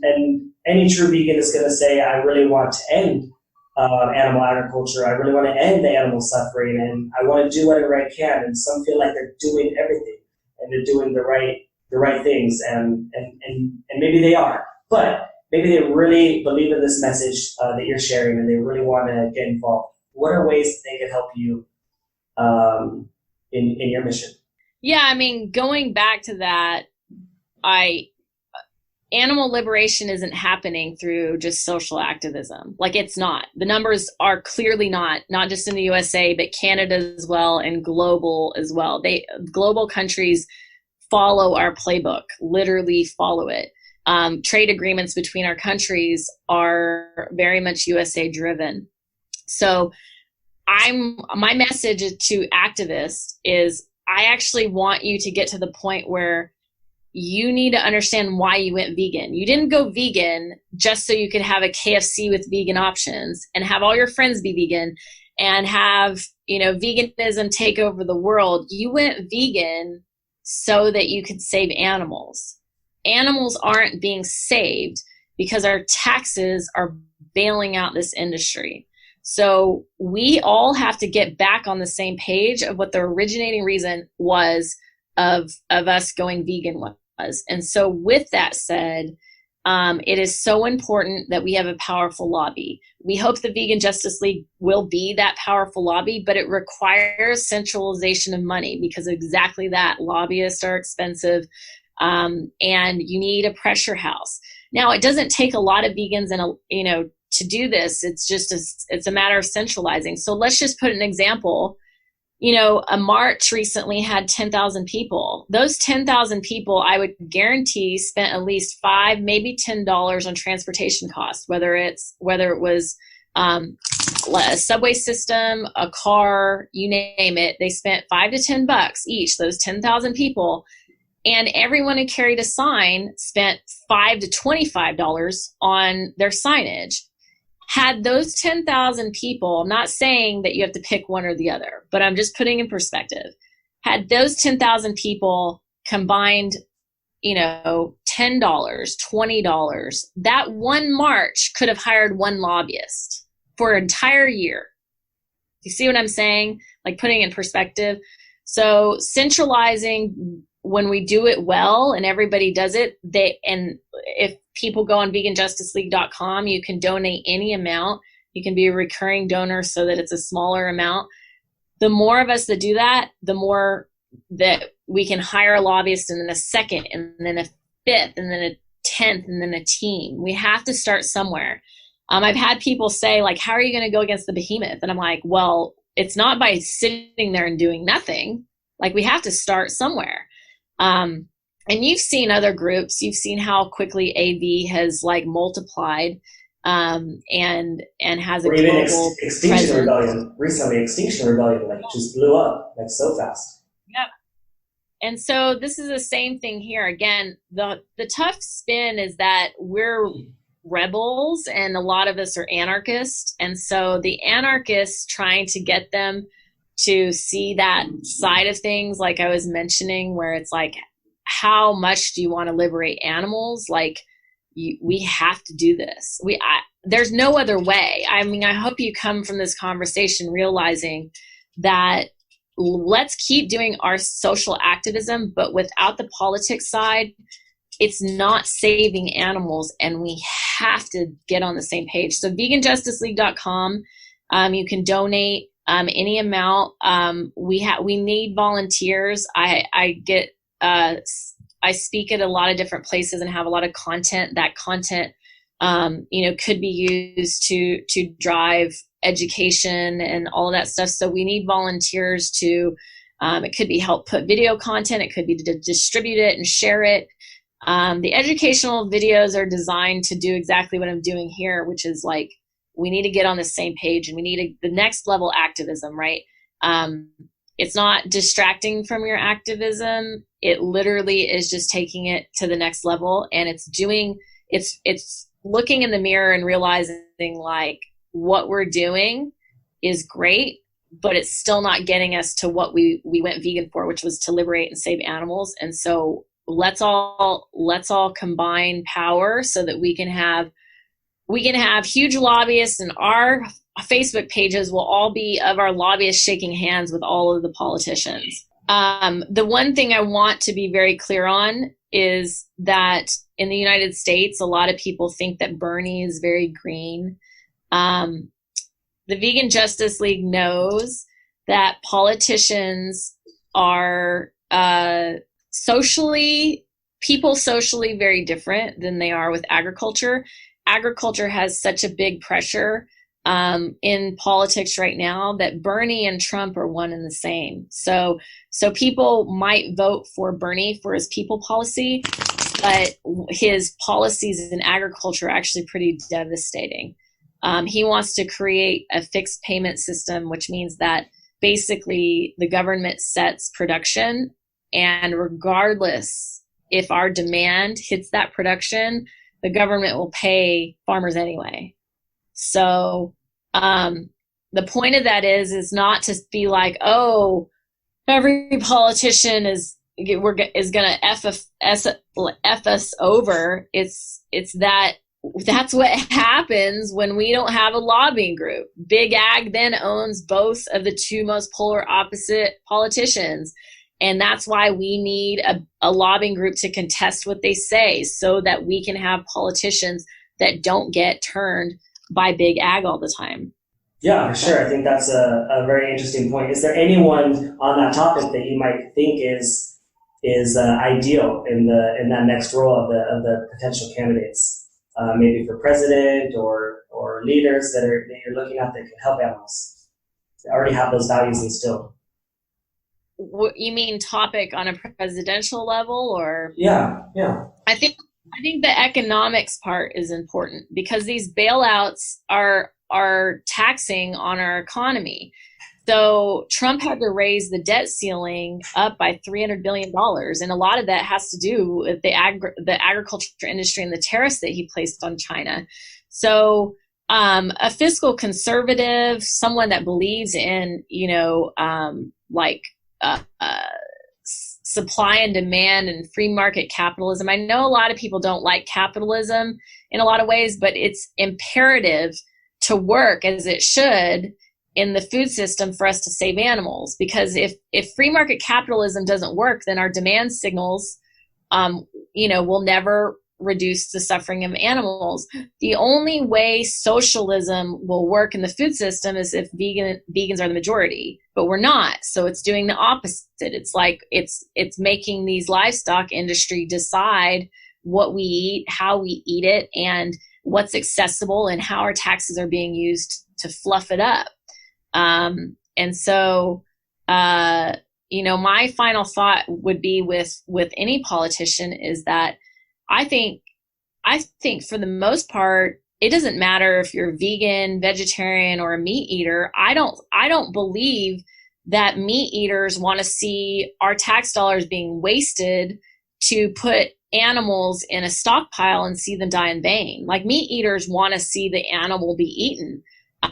any true vegan is going to say, I really want to end animal agriculture. I really want to end the animal suffering, and I want to do whatever I can. And some feel like they're doing everything and they're doing the right things, and maybe they are, but maybe they really believe in this message that you're sharing, and they really want to get involved. What are ways they can help you in your mission? Yeah, I mean, going back to that, animal liberation isn't happening through just social activism. Like, it's not. The numbers are clearly not just in the USA, but Canada as well, and global as well. Global countries follow our playbook, literally follow it. Trade agreements between our countries are very much USA driven. So my message to activists is, I actually want you to get to the point where you need to understand why you went vegan. You didn't go vegan just so you could have a KFC with vegan options and have all your friends be vegan and have, veganism take over the world. You went vegan so that you could save animals. Animals aren't being saved because our taxes are bailing out this industry. So we all have to get back on the same page of what the originating reason was of us going vegan was. And so with that said, it is so important that we have a powerful lobby. We hope the Vegan Justice League will be that powerful lobby, but it requires centralization of money because of exactly that. Lobbyists are expensive, and you need a pressure house. Now, it doesn't take a lot of vegans to do this. It's just it's a matter of centralizing. So let's just put an example. A march recently had 10,000 people. Those 10,000 people, I would guarantee, spent at least $5, maybe $10 on transportation costs, whether it was a subway system, a car, you name it. They spent $5 to $10 each, those 10,000 people. And everyone who carried a sign spent $5 to $25 on their signage. Had those 10,000 people, I'm not saying that you have to pick one or the other, but I'm just putting in perspective. Had those 10,000 people combined, $10, $20, that one march could have hired one lobbyist for an entire year. You see what I'm saying? Like, putting in perspective. So centralizing, when we do it well and everybody does it, and if people go on veganjusticeleague.com, you can donate any amount. You can be a recurring donor so that it's a smaller amount. The more of us that do that, the more that we can hire a lobbyist, and then a second, and then a fifth, and then a 10th, and then a team. We have to start somewhere. I've had people say, like, how are you going to go against the behemoth? And I'm like, well, it's not by sitting there and doing nothing. Like, we have to start somewhere. And you've seen other groups, you've seen how quickly AV has multiplied, and has a global Extinction presence. Rebellion, recently Extinction Rebellion, just blew up, so fast. Yep. And so this is the same thing here. Again, the tough spin is that we're rebels and a lot of us are anarchists. And so the anarchists, trying to get them to see that side of things, like I was mentioning, where it's like, how much do you want to liberate animals? We have to do this. There's no other way. I mean, I hope you come from this conversation realizing that let's keep doing our social activism, but without the politics side, it's not saving animals, and we have to get on the same page. So veganjusticeleague.com, you can donate any amount. We need volunteers. I I speak at a lot of different places and have a lot of content. That content, could be used to drive education and all of that stuff. So we need volunteers to, it could be help put video content. It could be to distribute it and share it. The educational videos are designed to do exactly what I'm doing here, which is like, we need to get on the same page, and we need the next level activism, right? It's not distracting from your activism. It literally is just taking it to the next level, and it's looking in the mirror and realizing like what we're doing is great, but it's still not getting us to what we went vegan for, which was to liberate and save animals. And so let's all combine power so that we can have huge lobbyists, and our Facebook pages will all be of our lobbyists shaking hands with all of the politicians. The one thing I want to be very clear on is that in the United States, a lot of people think that Bernie is very green. The Vegan Justice League knows that politicians are socially very different than they are with agriculture. Agriculture has such a big pressure in politics right now that Bernie and Trump are one and the same. So people might vote for Bernie for his people policy, but his policies in agriculture are actually pretty devastating. He wants to create a fixed payment system, which means that basically the government sets production, and regardless if our demand hits that production, the government will pay farmers anyway. So the point of that is not to be like, oh, every politician is going to F us over. It's that's what happens when we don't have a lobbying group. Big Ag then owns both of the two most polar opposite politicians. And that's why we need a lobbying group to contest what they say, so that we can have politicians that don't get turned by Big Ag all the time. Yeah, for sure. I think that's a very interesting point. Is there anyone on that topic that you might think is ideal in that next role of the potential candidates, maybe for president or leaders that you're looking at that can help animals, that already have those values instilled? What you mean, topic on a presidential level, or? Yeah. I think the economics part is important, because these bailouts are taxing on our economy. So Trump had to raise the debt ceiling up by $300 billion, and a lot of that has to do with the agriculture industry and the tariffs that he placed on China. So a fiscal conservative, someone that believes in supply and demand and free market capitalism. I know a lot of people don't like capitalism in a lot of ways, but it's imperative to work as it should in the food system for us to save animals. Because if free market capitalism doesn't work, then our demand signals, will never reduce the suffering of animals. The only way socialism will work in the food system is if vegans are the majority, but we're not. So it's doing the opposite. It's like it's making these livestock industry decide what we eat, how we eat it, and what's accessible, and how our taxes are being used to fluff it up. And so, my final thought would be with any politician is that I think for the most part, it doesn't matter if you're vegan, vegetarian, or a meat eater. I don't believe that meat eaters want to see our tax dollars being wasted to put animals in a stockpile and see them die in vain. Like, meat eaters want to see the animal be eaten,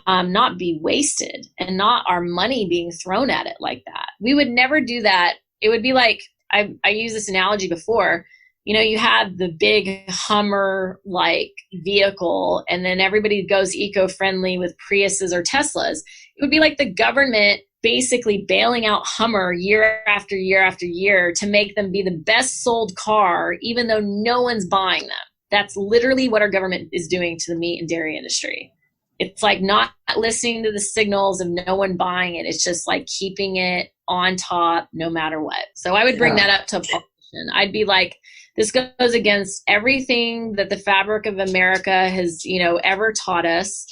not be wasted, and not our money being thrown at it like that. We would never do that. It would be like, I used this analogy before. You have the big Hummer like vehicle, and then everybody goes eco-friendly with Priuses or Teslas. It would be like the government basically bailing out Hummer year after year after year to make them be the best sold car, even though no one's buying them. That's literally what our government is doing to the meat and dairy industry. It's like not listening to the signals of no one buying it. It's just like keeping it on top no matter what. So I would bring that up to politicians I'd be like, this goes against everything that the fabric of America has, ever taught us.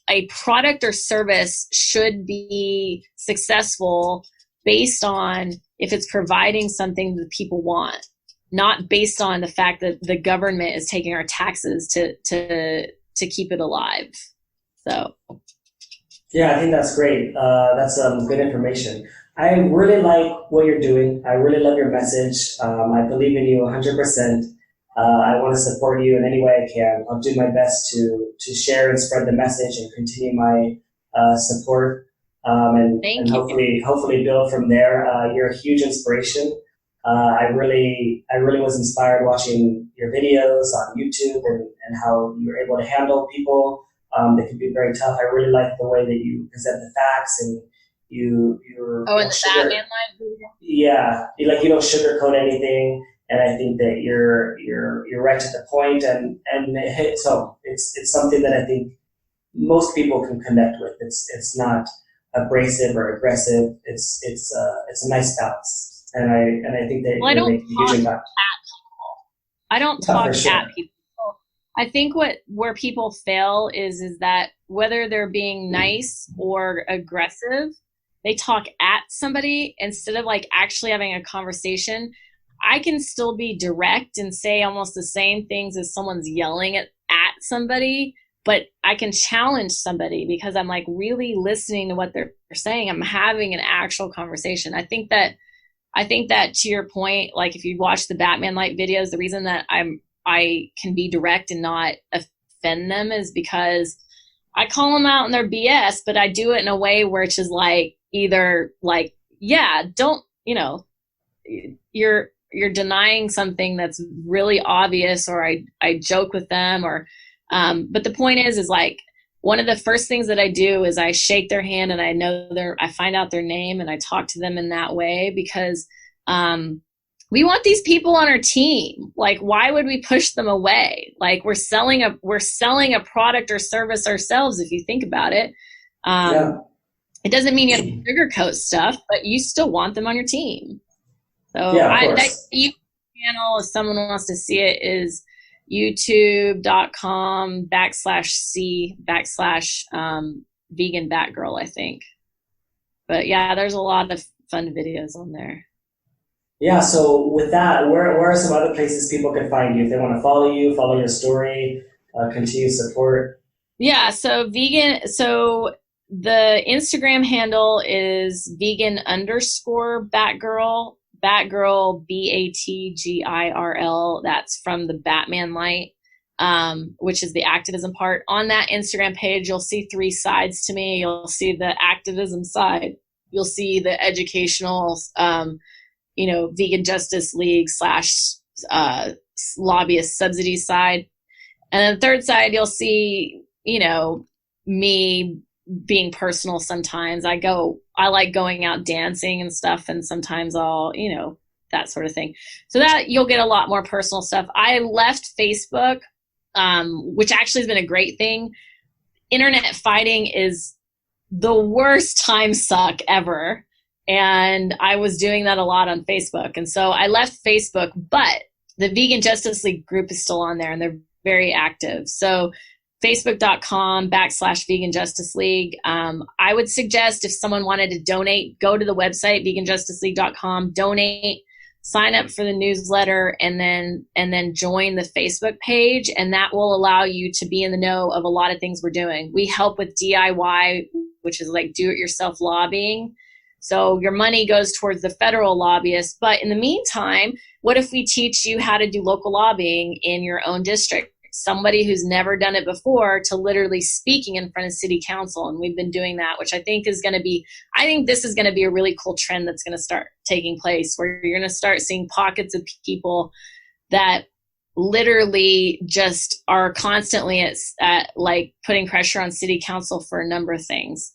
A product or service should be successful based on if it's providing something that people want, not based on the fact that the government is taking our taxes to keep it alive. So. Yeah, I think that's great. That's good information. I really like what you're doing. I really love your message. I believe in you 100%. I want to support you in any way I can. I'll do my best to share and spread the message and continue my support, and hopefully build from there. You're a huge inspiration. I really was inspired watching your videos on YouTube and how you're able to handle people that can be very tough. I really like the way that you present the facts and you're in the Batman line video. Yeah, you don't sugarcoat anything, and I think that you're right to the point, and it hits home. It's something that I think most people can connect with. It's not abrasive or aggressive. It's a nice balance, and I think that I don't make a huge impact. I don't talk sure. at people. I think where people fail is that whether they're being nice or aggressive, they talk at somebody instead of like actually having a conversation. I can still be direct and say almost the same things as someone's yelling at somebody, but I can challenge somebody because I'm like really listening to what they're saying. I'm having an actual conversation. I think that to your point, like if you watch the Batman Light videos, the reason that I can be direct and not offend them is because I call them out on their BS, but I do it in a way where it's just like either like, yeah, don't, you're denying something that's really obvious, or I joke with them, or but the point is like one of the first things that I do is I shake their hand and I find out their name and I talk to them in that way because we want these people on our team. Like, why would we push them away? Like we're selling a product or service ourselves. If you think about it, It doesn't mean you have to sugarcoat stuff, but you still want them on your team. So that YouTube channel, if someone wants to see it, is youtube.com/vegan Batgirl, I think. But yeah, there's a lot of fun videos on there. Yeah, so with that, where are some other places people can find you if they want to follow you, follow your story, continue support? Yeah, so the Instagram handle is vegan_Batgirl, Batgirl, BATGIRL. That's from the Batman Light, which is the activism part. On that Instagram page, you'll see 3 sides to me. You'll see the activism side. You'll see the educational, Vegan Justice League / lobbyist subsidies side. And then the third side, you'll see, me being personal sometimes. I like going out dancing and stuff, and sometimes I'll, that sort of thing. So that you'll get a lot more personal stuff. I left Facebook, which actually has been a great thing. Internet fighting is the worst time suck ever. And I was doing that a lot on Facebook. And so I left Facebook, but the Vegan Justice League group is still on there and they're very active. So facebook.com/Vegan Justice League. I would suggest if someone wanted to donate, go to the website, veganjusticeleague.com, donate, sign up for the newsletter, and then join the Facebook page. And that will allow you to be in the know of a lot of things we're doing. We help with DIY, which is like do-it-yourself lobbying. So your money goes towards the federal lobbyists. But in the meantime, what if we teach you how to do local lobbying in your own district? Somebody who's never done it before to literally speaking in front of city council. And we've been doing that, which I think this is going to be a really cool trend that's going to start taking place, where you're going to start seeing pockets of people that literally just are constantly at like putting pressure on city council for a number of things.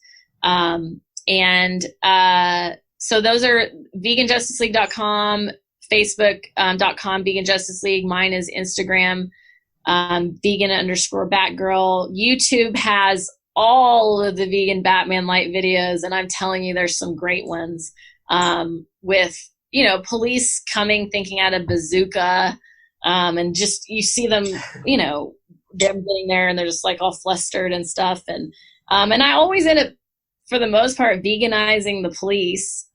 So those are veganjusticeleague.com, facebook.com, Vegan Justice League. Mine is Instagram, vegan_Batgirl. YouTube has all of the vegan Batman Light videos, and I'm telling you, there's some great ones with police coming thinking at a bazooka, and just you see them, them getting there and they're just like all flustered and stuff, and I always end up, for the most part, veganizing the police,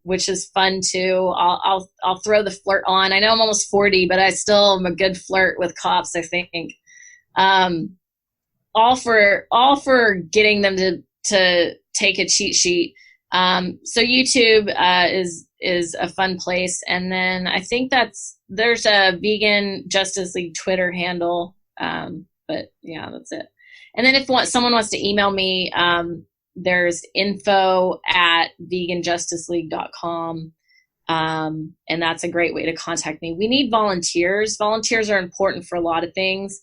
which is fun too. I'll throw the flirt on. I know I'm almost 40, but I still am a good flirt with cops, I think. All for getting them to take a cheat sheet. So YouTube is a fun place, and then I think there's a Vegan Justice League Twitter handle. But yeah, that's it. And then if someone wants to email me, there's info@veganjusticeleague.com. And that's a great way to contact me. We need volunteers. Volunteers are important for a lot of things.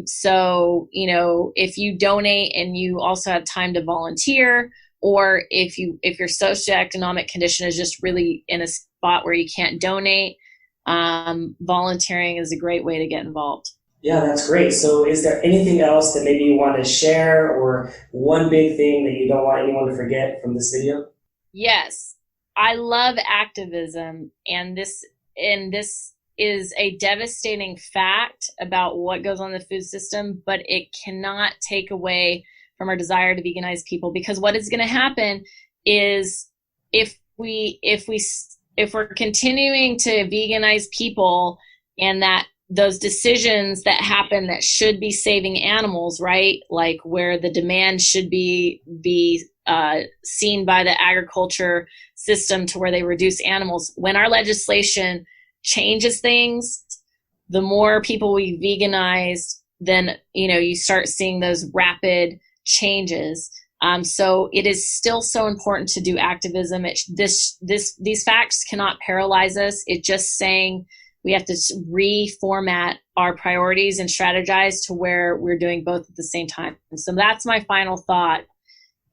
So, if you donate and you also have time to volunteer, or if your socioeconomic condition is just really in a spot where you can't donate, volunteering is a great way to get involved. Yeah, that's great. So is there anything else that maybe you want to share, or one big thing that you don't want anyone to forget from this video? Yes. I love activism, and this is a devastating fact about what goes on in the food system, but it cannot take away from our desire to veganize people, because what is going to happen is if we're continuing to veganize people, and that those decisions that happen that should be saving animals, right? Like where the demand should be seen by the agriculture system to where they reduce animals. When our legislation changes things, the more people we veganize, then, you start seeing those rapid changes. So it is still so important to do activism. These facts cannot paralyze us. It's just saying we have to reformat our priorities and strategize to where we're doing both at the same time. And so that's my final thought,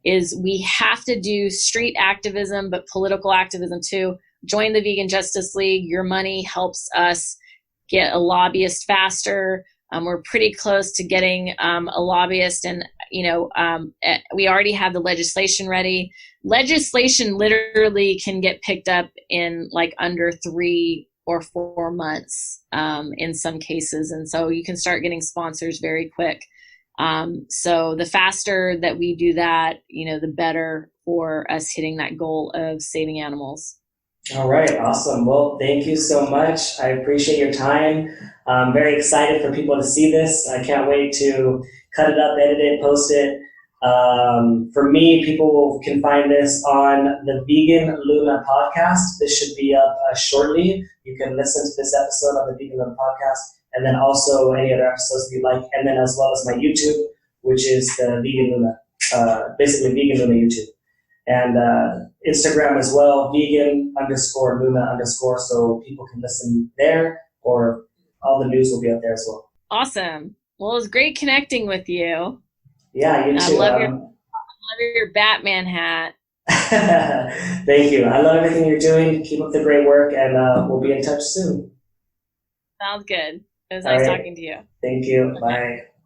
is we have to do street activism, but political activism too. Join the Vegan Justice League. Your money helps us get a lobbyist faster. We're pretty close to getting a lobbyist, and we already have the legislation ready. Legislation literally can get picked up in like under 3 or 4 months in some cases, and so you can start getting sponsors very quick. So the faster that we do that, the better for us hitting that goal of saving animals. All right, awesome. Well, thank you so much. I appreciate your time. I'm very excited for people to see this. I can't wait to cut it up, edit it, post it. For me, people can find this on the Vegan Luna podcast. This should be up shortly. You can listen to this episode on the Vegan Luna podcast, and then also any other episodes that you like, and then as well as my YouTube, which is the Vegan Luna, basically Vegan Luna YouTube. And Instagram as well, vegan_Luna_, so people can listen there, or all the news will be up there as well. Awesome. Well, it was great connecting with you. Yeah, you too. I love your Batman hat. Thank you. I love everything you're doing. Keep up the great work, and we'll be in touch soon. Sounds good. It was nice talking to you. Thank you. Bye.